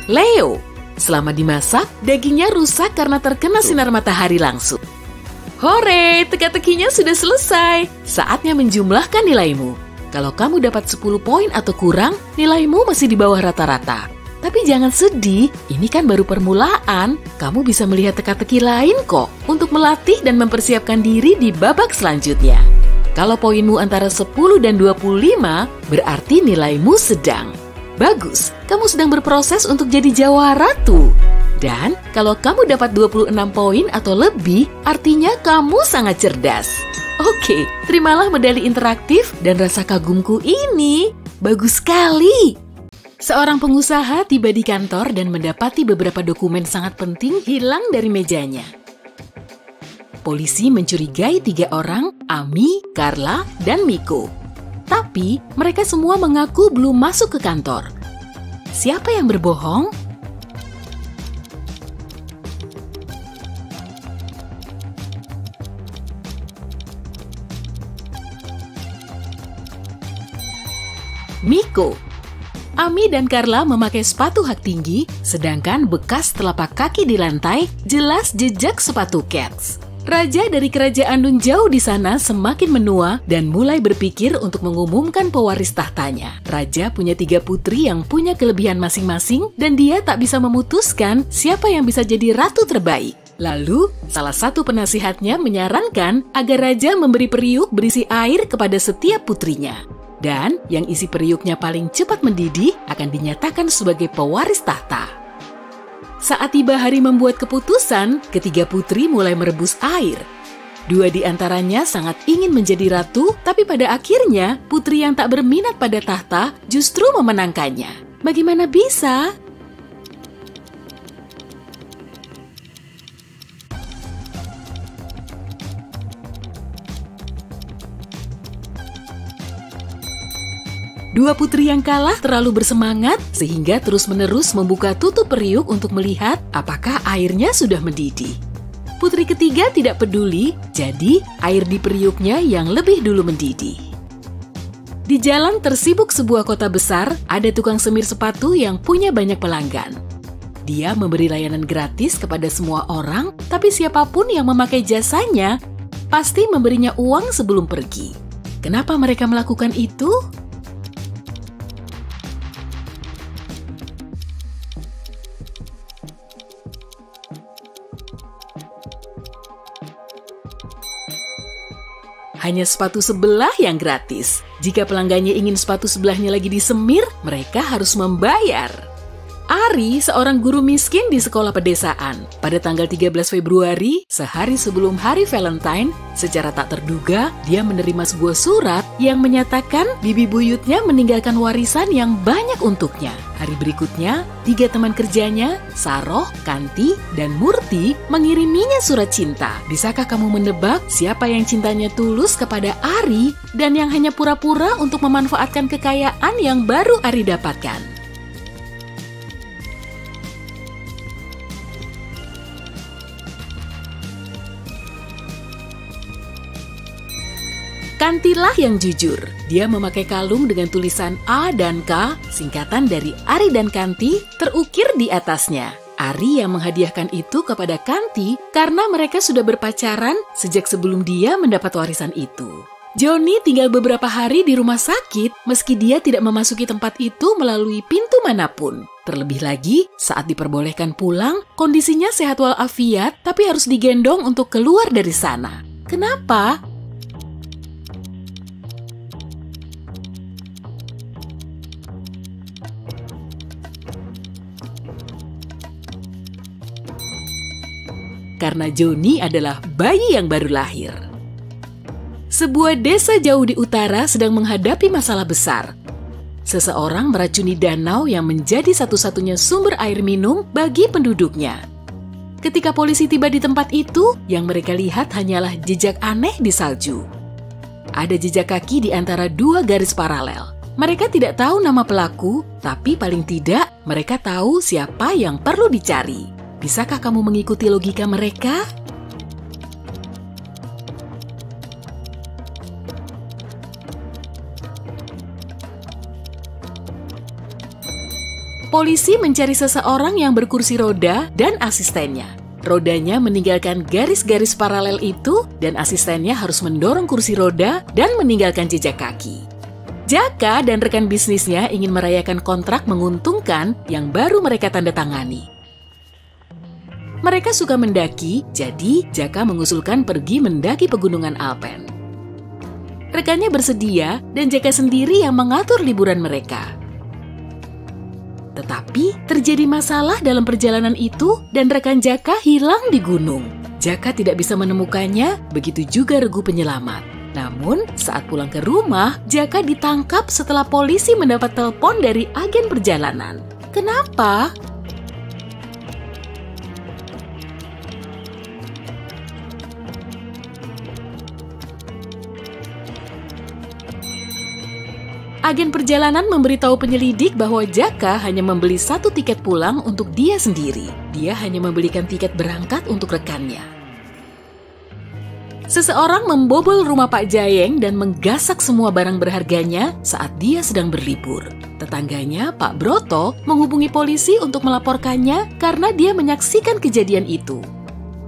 Leo, selama dimasak, dagingnya rusak karena terkena sinar matahari langsung. Hore, teka-tekinya sudah selesai. Saatnya menjumlahkan nilaimu. Kalau kamu dapat 10 poin atau kurang, nilaimu masih di bawah rata-rata. Tapi jangan sedih, ini kan baru permulaan. Kamu bisa melihat teka-teki lain kok untuk melatih dan mempersiapkan diri di babak selanjutnya. Kalau poinmu antara 10 dan 25, berarti nilaimu sedang. Bagus, kamu sedang berproses untuk jadi jawara tuh. Dan kalau kamu dapat 26 poin atau lebih, artinya kamu sangat cerdas. Oke, terimalah medali interaktif dan rasa kagumku ini. Bagus sekali. Seorang pengusaha tiba di kantor dan mendapati beberapa dokumen sangat penting hilang dari mejanya. Polisi mencurigai 3 orang, Ami, Carla, dan Miko. Tapi mereka semua mengaku belum masuk ke kantor. Siapa yang berbohong? Miko. Ami dan Carla memakai sepatu hak tinggi, sedangkan bekas telapak kaki di lantai jelas jejak sepatu Keds. Raja dari kerajaan nun jauh di sana semakin menua dan mulai berpikir untuk mengumumkan pewaris tahtanya. Raja punya 3 putri yang punya kelebihan masing-masing dan dia tak bisa memutuskan siapa yang bisa jadi ratu terbaik. Lalu, salah satu penasihatnya menyarankan agar raja memberi periuk berisi air kepada setiap putrinya. Dan yang isi periuknya paling cepat mendidih akan dinyatakan sebagai pewaris tahta. Saat tiba hari membuat keputusan, ketiga putri mulai merebus air. 2 di antaranya sangat ingin menjadi ratu, tapi pada akhirnya putri yang tak berminat pada tahta justru memenangkannya. Bagaimana bisa? Dua putri yang kalah terlalu bersemangat sehingga terus-menerus membuka tutup periuk untuk melihat apakah airnya sudah mendidih. Putri ketiga tidak peduli, jadi air di periuknya yang lebih dulu mendidih. Di jalan tersibuk sebuah kota besar, ada tukang semir sepatu yang punya banyak pelanggan. Dia memberi layanan gratis kepada semua orang, tapi siapapun yang memakai jasanya pasti memberinya uang sebelum pergi. Kenapa mereka melakukan itu? Hanya sepatu sebelah yang gratis. Jika pelanggannya ingin sepatu sebelahnya lagi disemir, mereka harus membayar. Ari, seorang guru miskin di sekolah pedesaan. Pada tanggal 13 Februari, sehari sebelum hari Valentine, secara tak terduga, dia menerima sebuah surat yang menyatakan bibi buyutnya meninggalkan warisan yang banyak untuknya. Hari berikutnya, 3 teman kerjanya, Saroh, Kanti, dan Murti, mengiriminya surat cinta. Bisakah kamu menebak siapa yang cintanya tulus kepada Ari dan yang hanya pura-pura untuk memanfaatkan kekayaan yang baru Ari dapatkan? Kantilah yang jujur. Dia memakai kalung dengan tulisan A dan K, singkatan dari Ari dan Kanti, terukir di atasnya. Ari yang menghadiahkan itu kepada Kanti karena mereka sudah berpacaran sejak sebelum dia mendapat warisan itu. Johnny tinggal beberapa hari di rumah sakit meski dia tidak memasuki tempat itu melalui pintu manapun. Terlebih lagi, saat diperbolehkan pulang, kondisinya sehat walafiat tapi harus digendong untuk keluar dari sana. Kenapa? Karena Johnny adalah bayi yang baru lahir. Sebuah desa jauh di utara sedang menghadapi masalah besar. Seseorang meracuni danau yang menjadi satu-satunya sumber air minum bagi penduduknya. Ketika polisi tiba di tempat itu, yang mereka lihat hanyalah jejak aneh di salju. Ada jejak kaki di antara 2 garis paralel. Mereka tidak tahu nama pelaku, tapi paling tidak mereka tahu siapa yang perlu dicari. Bisakah kamu mengikuti logika mereka? Polisi mencari seseorang yang berkursi roda dan asistennya. Rodanya meninggalkan garis-garis paralel itu dan asistennya harus mendorong kursi roda dan meninggalkan jejak kaki. Jaka dan rekan bisnisnya ingin merayakan kontrak menguntungkan yang baru mereka tanda tangani. Mereka suka mendaki, jadi Jaka mengusulkan pergi mendaki pegunungan Alpen. Rekannya bersedia dan Jaka sendiri yang mengatur liburan mereka. Tetapi terjadi masalah dalam perjalanan itu dan rekan Jaka hilang di gunung. Jaka tidak bisa menemukannya, begitu juga regu penyelamat. Namun, saat pulang ke rumah, Jaka ditangkap setelah polisi mendapat telepon dari agen perjalanan. Kenapa? Agen perjalanan memberitahu penyelidik bahwa Jaka hanya membeli 1 tiket pulang untuk dia sendiri. Dia hanya membelikan tiket berangkat untuk rekannya. Seseorang membobol rumah Pak Jayeng dan menggasak semua barang berharganya saat dia sedang berlibur. Tetangganya, Pak Broto, menghubungi polisi untuk melaporkannya karena dia menyaksikan kejadian itu.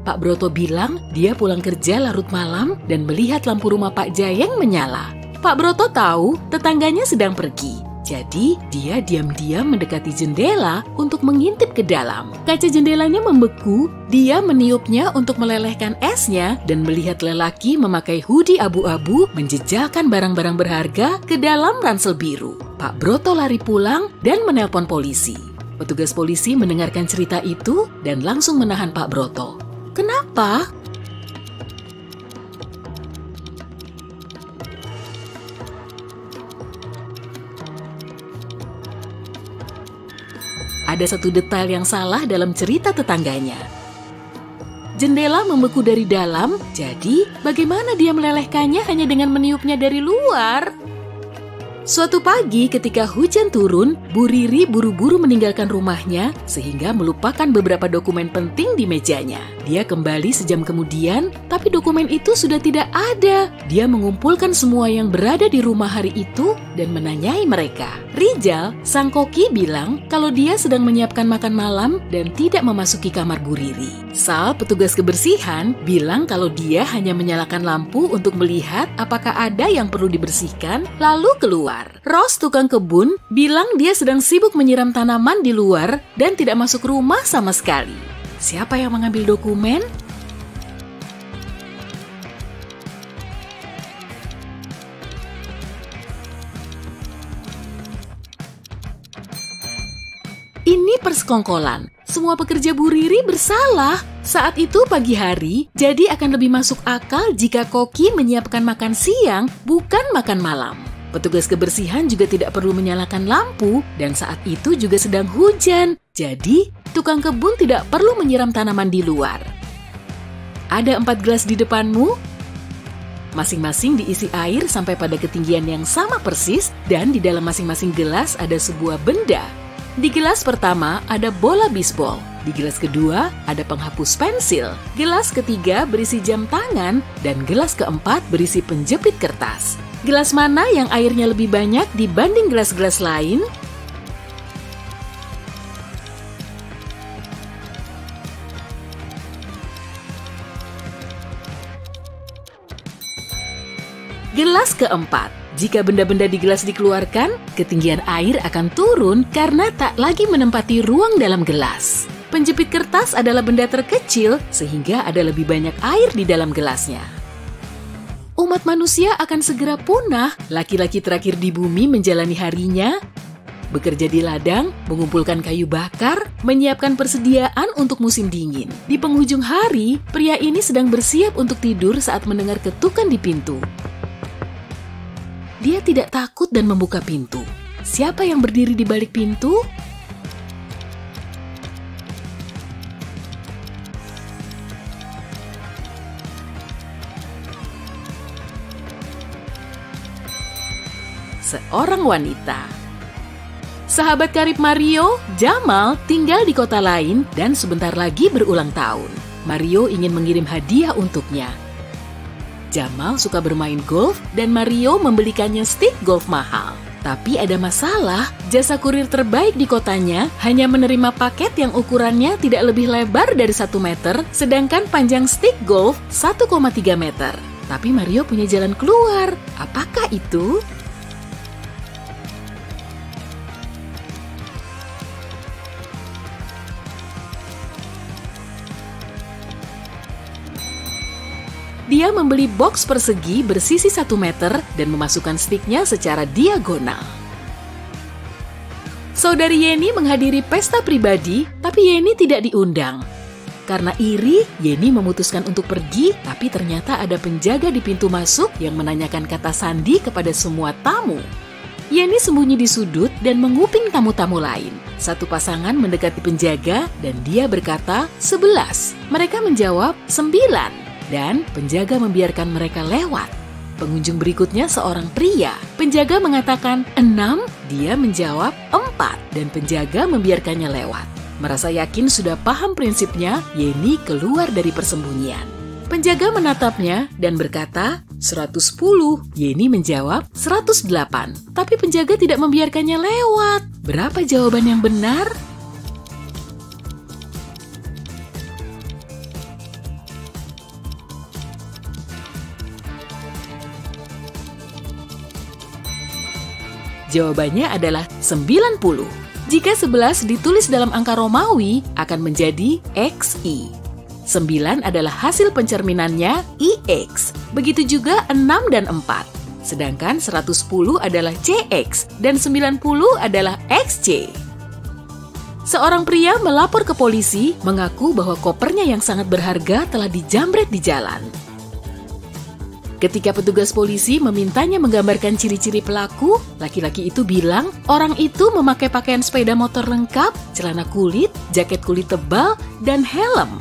Pak Broto bilang dia pulang kerja larut malam dan melihat lampu rumah Pak Jayeng menyala. Pak Broto tahu tetangganya sedang pergi, jadi dia diam-diam mendekati jendela untuk mengintip ke dalam. Kaca jendelanya membeku, dia meniupnya untuk melelehkan esnya dan melihat lelaki memakai hoodie abu-abu menjejakkan barang-barang berharga ke dalam ransel biru. Pak Broto lari pulang dan menelpon polisi. Petugas polisi mendengarkan cerita itu dan langsung menahan Pak Broto. Kenapa? Ada satu detail yang salah dalam cerita tetangganya. Jendela membeku dari dalam, jadi bagaimana dia melelehkannya hanya dengan meniupnya dari luar? Suatu pagi ketika hujan turun, Bu Riri buru-buru meninggalkan rumahnya sehingga melupakan beberapa dokumen penting di mejanya. Dia kembali sejam kemudian, tapi dokumen itu sudah tidak ada. Dia mengumpulkan semua yang berada di rumah hari itu dan menanyai mereka. Rijal, sang koki bilang kalau dia sedang menyiapkan makan malam dan tidak memasuki kamar Bu Riri. Sal, petugas kebersihan, bilang kalau dia hanya menyalakan lampu untuk melihat apakah ada yang perlu dibersihkan, lalu keluar. Ros, tukang kebun, bilang dia sedang sibuk menyiram tanaman di luar dan tidak masuk rumah sama sekali. Siapa yang mengambil dokumen? Ini persekongkolan. Semua pekerja Bu Riri bersalah. Saat itu pagi hari, jadi akan lebih masuk akal jika koki menyiapkan makan siang, bukan makan malam. Petugas kebersihan juga tidak perlu menyalakan lampu dan saat itu juga sedang hujan. Jadi, tukang kebun tidak perlu menyiram tanaman di luar. Ada 4 gelas di depanmu. Masing-masing diisi air sampai pada ketinggian yang sama persis dan di dalam masing-masing gelas ada sebuah benda. Di gelas pertama ada bola bisbol. Di gelas kedua ada penghapus pensil. Gelas ketiga berisi jam tangan dan gelas keempat berisi penjepit kertas. Gelas mana yang airnya lebih banyak dibanding gelas-gelas lain? Gelas keempat. Jika benda-benda di gelas dikeluarkan, ketinggian air akan turun karena tak lagi menempati ruang dalam gelas. Penjepit kertas adalah benda terkecil sehingga ada lebih banyak air di dalam gelasnya. Umat manusia akan segera punah, laki-laki terakhir di bumi menjalani harinya, bekerja di ladang, mengumpulkan kayu bakar, menyiapkan persediaan untuk musim dingin. Di penghujung hari, pria ini sedang bersiap untuk tidur saat mendengar ketukan di pintu. Dia tidak takut dan membuka pintu. Siapa yang berdiri di balik pintu? Seorang wanita. Sahabat karib Mario, Jamal, tinggal di kota lain dan sebentar lagi berulang tahun. Mario ingin mengirim hadiah untuknya. Jamal suka bermain golf dan Mario membelikannya stick golf mahal. Tapi ada masalah, jasa kurir terbaik di kotanya hanya menerima paket yang ukurannya tidak lebih lebar dari 1 meter, sedangkan panjang stick golf 1,3 meter. Tapi Mario punya jalan keluar. Apakah itu? Dia membeli box persegi bersisi 1 meter dan memasukkan stiknya secara diagonal. Saudari Yeni menghadiri pesta pribadi, tapi Yeni tidak diundang. Karena iri, Yeni memutuskan untuk pergi, tapi ternyata ada penjaga di pintu masuk yang menanyakan kata sandi kepada semua tamu. Yeni sembunyi di sudut dan menguping tamu-tamu lain. Satu pasangan mendekati penjaga dan dia berkata 11. Mereka menjawab 9 dan penjaga membiarkan mereka lewat. Pengunjung berikutnya seorang pria. Penjaga mengatakan 6, dia menjawab 4 dan penjaga membiarkannya lewat. Merasa yakin sudah paham prinsipnya, Yeni keluar dari persembunyian. Penjaga menatapnya dan berkata, 110. Yeni menjawab, 108. Tapi penjaga tidak membiarkannya lewat. Berapa jawaban yang benar? Jawabannya adalah 90. Jika 11 ditulis dalam angka Romawi, akan menjadi XI. 9 adalah hasil pencerminannya IX. Begitu juga 6 dan 4. Sedangkan 110 adalah CX dan 90 adalah XC. Seorang pria melapor ke polisi mengaku bahwa kopernya yang sangat berharga telah dijamret di jalan. Ketika petugas polisi memintanya menggambarkan ciri-ciri pelaku, laki-laki itu bilang orang itu memakai pakaian sepeda motor lengkap, celana kulit, jaket kulit tebal, dan helm.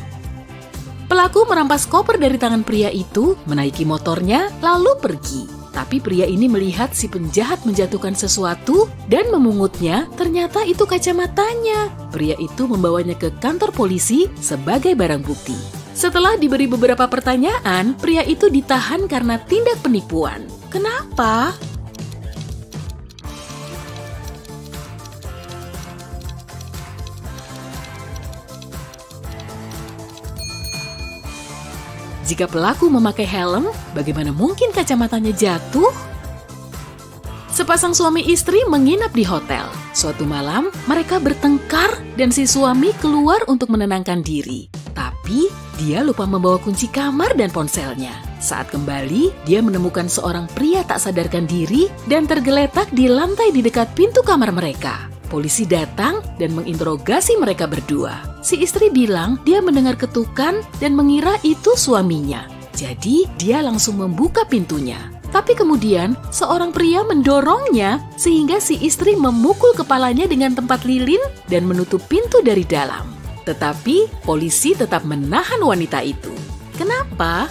Pelaku merampas koper dari tangan pria itu, menaiki motornya, lalu pergi. Tapi pria ini melihat si penjahat menjatuhkan sesuatu dan memungutnya, ternyata itu kacamatanya. Pria itu membawanya ke kantor polisi sebagai barang bukti. Setelah diberi beberapa pertanyaan, pria itu ditahan karena tindak penipuan. Kenapa? Jika pelaku memakai helm, bagaimana mungkin kacamatanya jatuh? Sepasang suami istri menginap di hotel. Suatu malam, mereka bertengkar dan si suami keluar untuk menenangkan diri. Tapi, dia lupa membawa kunci kamar dan ponselnya. Saat kembali, dia menemukan seorang pria tak sadarkan diri dan tergeletak di lantai di dekat pintu kamar mereka. Polisi datang dan menginterogasi mereka berdua. Si istri bilang dia mendengar ketukan dan mengira itu suaminya. Jadi, dia langsung membuka pintunya. Tapi kemudian, seorang pria mendorongnya sehingga si istri memukul kepalanya dengan tempat lilin dan menutup pintu dari dalam. Tetapi, polisi tetap menahan wanita itu. Kenapa?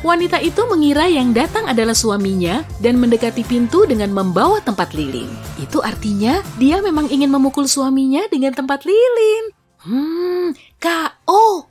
Wanita itu mengira yang datang adalah suaminya dan mendekati pintu dengan membawa tempat lilin. Itu artinya dia memang ingin memukul suaminya dengan tempat lilin. KO.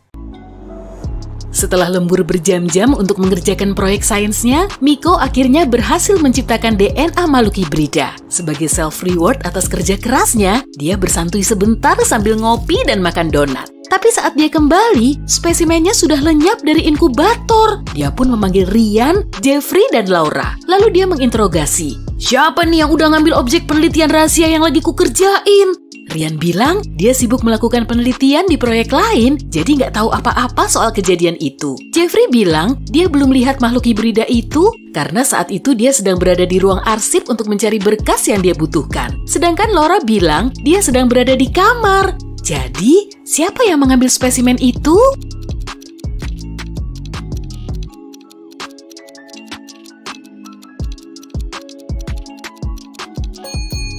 Setelah lembur berjam-jam untuk mengerjakan proyek sainsnya, Miko akhirnya berhasil menciptakan DNA makhluk hibrida. Sebagai self-reward atas kerja kerasnya, dia bersantui sebentar sambil ngopi dan makan donat. Tapi saat dia kembali, spesimennya sudah lenyap dari inkubator. Dia pun memanggil Rian, Jeffrey, dan Laura. Lalu dia menginterogasi, "Siapa nih yang udah ngambil objek penelitian rahasia yang lagi kukerjain?" Rian bilang dia sibuk melakukan penelitian di proyek lain, jadi nggak tahu apa-apa soal kejadian itu. Jeffrey bilang dia belum lihat makhluk hibrida itu karena saat itu dia sedang berada di ruang arsip untuk mencari berkas yang dia butuhkan. Sedangkan Laura bilang dia sedang berada di kamar. Jadi, siapa yang mengambil spesimen itu?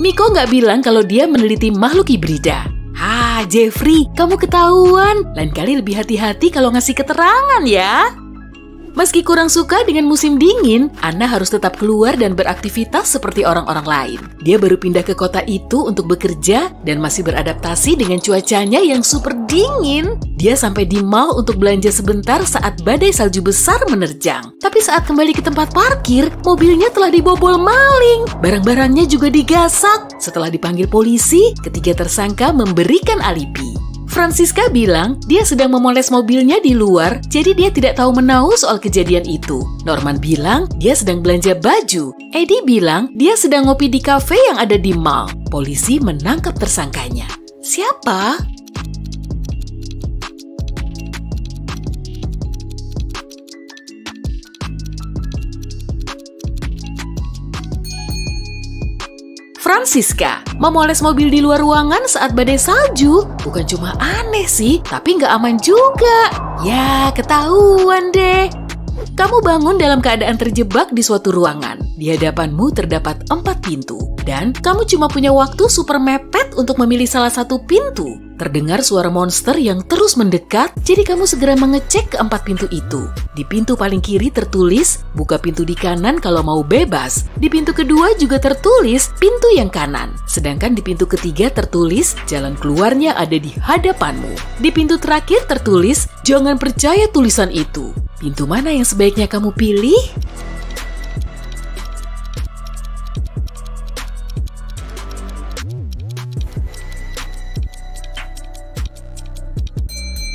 Miko nggak bilang kalau dia meneliti makhluk hibrida. Jeffrey, kamu ketahuan. Lain kali lebih hati-hati kalau ngasih keterangan ya. Meski kurang suka dengan musim dingin, Anna harus tetap keluar dan beraktivitas seperti orang-orang lain. Dia baru pindah ke kota itu untuk bekerja dan masih beradaptasi dengan cuacanya yang super dingin. Dia sampai di mall untuk belanja sebentar saat badai salju besar menerjang. Tapi saat kembali ke tempat parkir, mobilnya telah dibobol maling. Barang-barangnya juga digasak. Setelah dipanggil polisi, ketiga tersangka memberikan alibi. Francisca bilang dia sedang memoles mobilnya di luar, jadi dia tidak tahu menahu soal kejadian itu. Norman bilang dia sedang belanja baju. Eddie bilang dia sedang ngopi di kafe yang ada di mall. Polisi menangkap tersangkanya. Siapa? Francisca memoles mobil di luar ruangan saat badai salju. Bukan cuma aneh sih, tapi nggak aman juga. Ya, ketahuan deh. Kamu bangun dalam keadaan terjebak di suatu ruangan. Di hadapanmu terdapat 4 pintu. Dan kamu cuma punya waktu super mepet untuk memilih salah satu pintu. Terdengar suara monster yang terus mendekat, jadi kamu segera mengecek ke 4 pintu itu. Di pintu paling kiri tertulis, buka pintu di kanan kalau mau bebas. Di pintu kedua juga tertulis, pintu yang kanan. Sedangkan di pintu ketiga tertulis, jalan keluarnya ada di hadapanmu. Di pintu terakhir tertulis, jangan percaya tulisan itu. Pintu mana yang sebaiknya kamu pilih?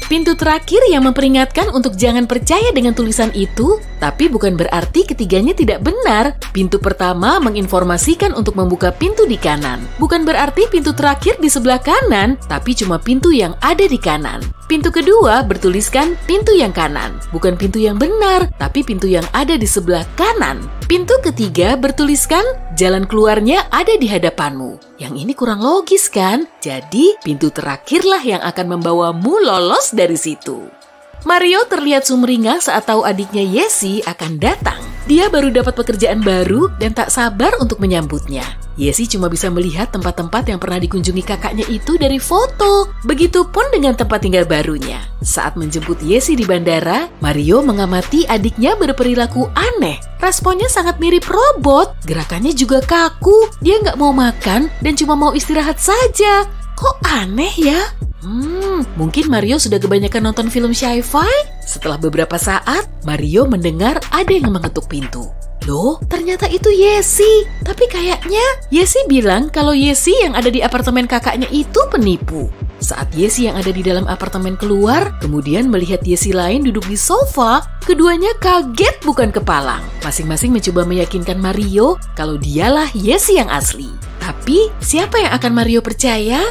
Pintu terakhir yang memperingatkan untuk jangan percaya dengan tulisan itu, tapi bukan berarti ketiganya tidak benar. Pintu pertama menginformasikan untuk membuka pintu di kanan. Bukan berarti pintu terakhir di sebelah kanan, tapi cuma pintu yang ada di kanan. Pintu kedua bertuliskan pintu yang kanan, bukan pintu yang benar, tapi pintu yang ada di sebelah kanan. Pintu ketiga bertuliskan jalan keluarnya ada di hadapanmu. Yang ini kurang logis kan? Jadi pintu terakhirlah yang akan membawamu lolos dari situ. Mario terlihat sumringah saat tahu adiknya Yesi akan datang. Dia baru dapat pekerjaan baru dan tak sabar untuk menyambutnya. Yesi cuma bisa melihat tempat-tempat yang pernah dikunjungi kakaknya itu dari foto. Begitupun dengan tempat tinggal barunya. Saat menjemput Yesi di bandara, Mario mengamati adiknya berperilaku aneh. Responnya sangat mirip robot. Gerakannya juga kaku. Dia nggak mau makan dan cuma mau istirahat saja. Kok aneh ya? Mungkin Mario sudah kebanyakan nonton film sci-fi? Setelah beberapa saat, Mario mendengar ada yang mengetuk pintu. Loh, ternyata itu Yesi. Tapi kayaknya Yesi bilang kalau Yesi yang ada di apartemen kakaknya itu penipu. Saat Yesi yang ada di dalam apartemen keluar, kemudian melihat Yesi lain duduk di sofa, keduanya kaget bukan kepalang. Masing-masing mencoba meyakinkan Mario kalau dialah Yesi yang asli. Tapi, siapa yang akan Mario percaya?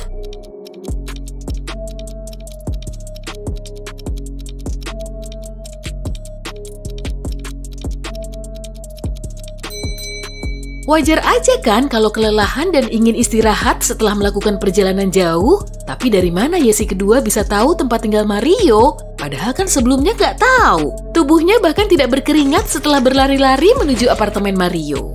Wajar aja kan kalau kelelahan dan ingin istirahat setelah melakukan perjalanan jauh? Tapi dari mana Yesi kedua bisa tahu tempat tinggal Mario? Padahal kan sebelumnya nggak tahu. Tubuhnya bahkan tidak berkeringat setelah berlari-lari menuju apartemen Mario.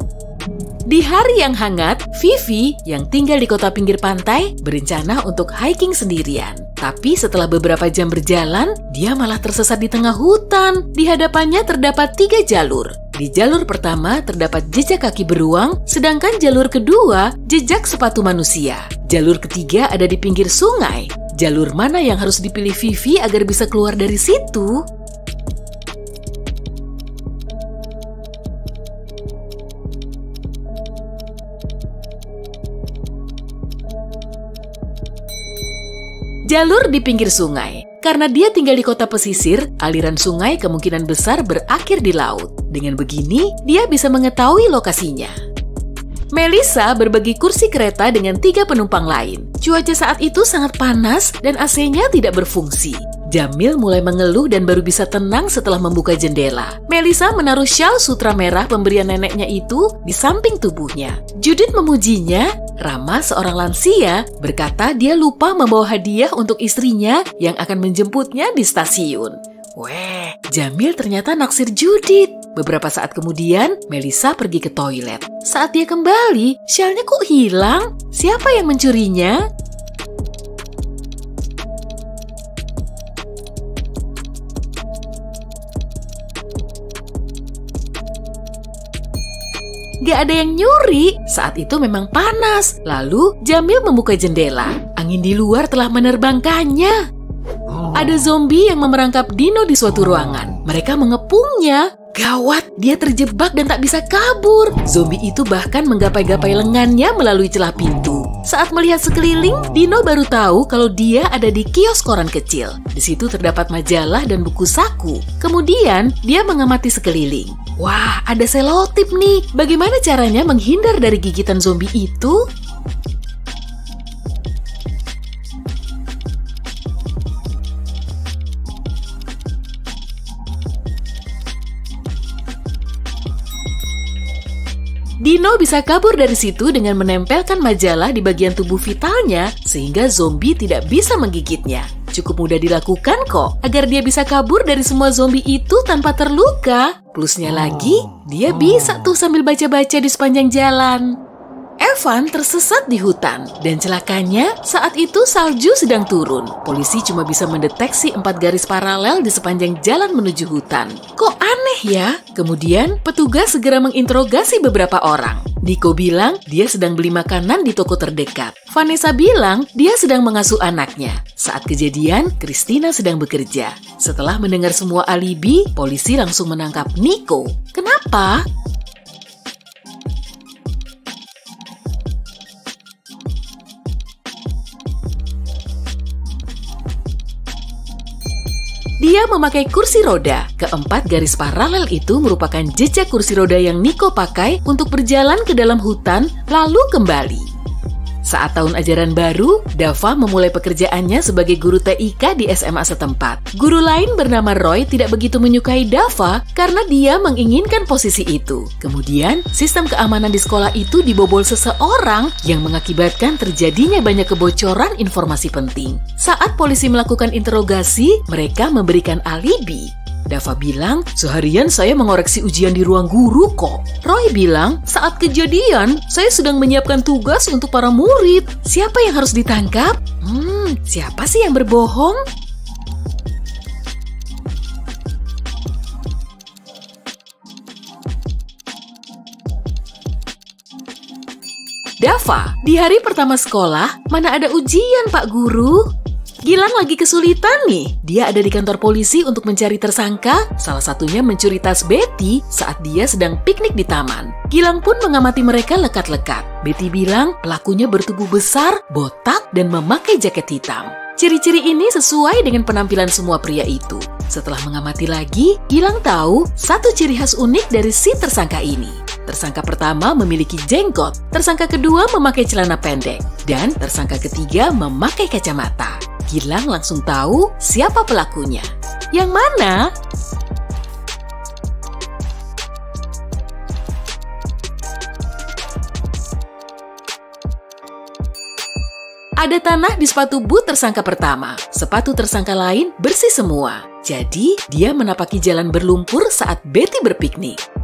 Di hari yang hangat, Vivi yang tinggal di kota pinggir pantai berencana untuk hiking sendirian. Tapi setelah beberapa jam berjalan, dia malah tersesat di tengah hutan. Di hadapannya terdapat 3 jalur. Di jalur pertama terdapat jejak kaki beruang, sedangkan jalur kedua jejak sepatu manusia. Jalur ketiga ada di pinggir sungai. Jalur mana yang harus dipilih Vivi agar bisa keluar dari situ? Jalur di pinggir sungai. Karena dia tinggal di kota pesisir, aliran sungai kemungkinan besar berakhir di laut. Dengan begini, dia bisa mengetahui lokasinya. Melissa berbagi kursi kereta dengan 3 penumpang lain. Cuaca saat itu sangat panas dan AC-nya tidak berfungsi. Jamil mulai mengeluh dan baru bisa tenang setelah membuka jendela. Melissa menaruh syal sutra merah pemberian neneknya itu di samping tubuhnya. Judith memujinya. Rama, seorang lansia, berkata dia lupa membawa hadiah untuk istrinya yang akan menjemputnya di stasiun. Weh, Jamil ternyata naksir Judith. Beberapa saat kemudian, Melissa pergi ke toilet. Saat dia kembali, syalnya kok hilang? Siapa yang mencurinya? Gak ada yang nyuri. Saat itu memang panas. Lalu Jamil membuka jendela. Angin di luar telah menerbangkannya. Ada zombie yang memerangkap Dino di suatu ruangan. Mereka mengepungnya. Gawat, dia terjebak dan tak bisa kabur. Zombie itu bahkan menggapai-gapai lengannya melalui celah pintu. Saat melihat sekeliling, Dino baru tahu kalau dia ada di kios koran kecil. Di situ terdapat majalah dan buku saku. Kemudian, dia mengamati sekeliling. Wah, ada selotip nih. Bagaimana caranya menghindar dari gigitan zombie itu? Dino bisa kabur dari situ dengan menempelkan majalah di bagian tubuh vitalnya sehingga zombie tidak bisa menggigitnya. Cukup mudah dilakukan kok, agar dia bisa kabur dari semua zombie itu tanpa terluka. Plusnya lagi, dia bisa tuh sambil baca-baca di sepanjang jalan. Evan tersesat di hutan, dan celakanya saat itu salju sedang turun. Polisi cuma bisa mendeteksi 4 garis paralel di sepanjang jalan menuju hutan. Kok aneh ya? Kemudian petugas segera menginterogasi beberapa orang. Nico bilang dia sedang beli makanan di toko terdekat. Vanessa bilang dia sedang mengasuh anaknya. Saat kejadian, Christina sedang bekerja. Setelah mendengar semua alibi, polisi langsung menangkap Nico. Kenapa? Dia memakai kursi roda. Keempat garis paralel itu merupakan jejak kursi roda yang Nico pakai untuk berjalan ke dalam hutan lalu kembali. Saat tahun ajaran baru, Dava memulai pekerjaannya sebagai guru TIK di SMA setempat. Guru lain bernama Roy tidak begitu menyukai Dava karena dia menginginkan posisi itu. Kemudian, sistem keamanan di sekolah itu dibobol seseorang yang mengakibatkan terjadinya banyak kebocoran informasi penting. Saat polisi melakukan interogasi, mereka memberikan alibi. Dava bilang, seharian saya mengoreksi ujian di ruang guru kok. Roy bilang, saat kejadian, saya sedang menyiapkan tugas untuk para murid. Siapa yang harus ditangkap? Siapa sih yang berbohong? Dava, di hari pertama sekolah, mana ada ujian Pak Guru? Gilang lagi kesulitan nih. Dia ada di kantor polisi untuk mencari tersangka, salah satunya mencuri tas Betty saat dia sedang piknik di taman. Gilang pun mengamati mereka lekat-lekat. Betty bilang pelakunya bertubuh besar, botak, dan memakai jaket hitam. Ciri-ciri ini sesuai dengan penampilan semua pria itu. Setelah mengamati lagi, Gilang tahu satu ciri khas unik dari si tersangka ini. Tersangka pertama memiliki jenggot, tersangka kedua memakai celana pendek, dan tersangka ketiga memakai kacamata. Gilang langsung tahu siapa pelakunya. Yang mana? Ada tanah di sepatu boot tersangka pertama. Sepatu tersangka lain bersih semua. Jadi, dia menapaki jalan berlumpur saat Betty berpiknik.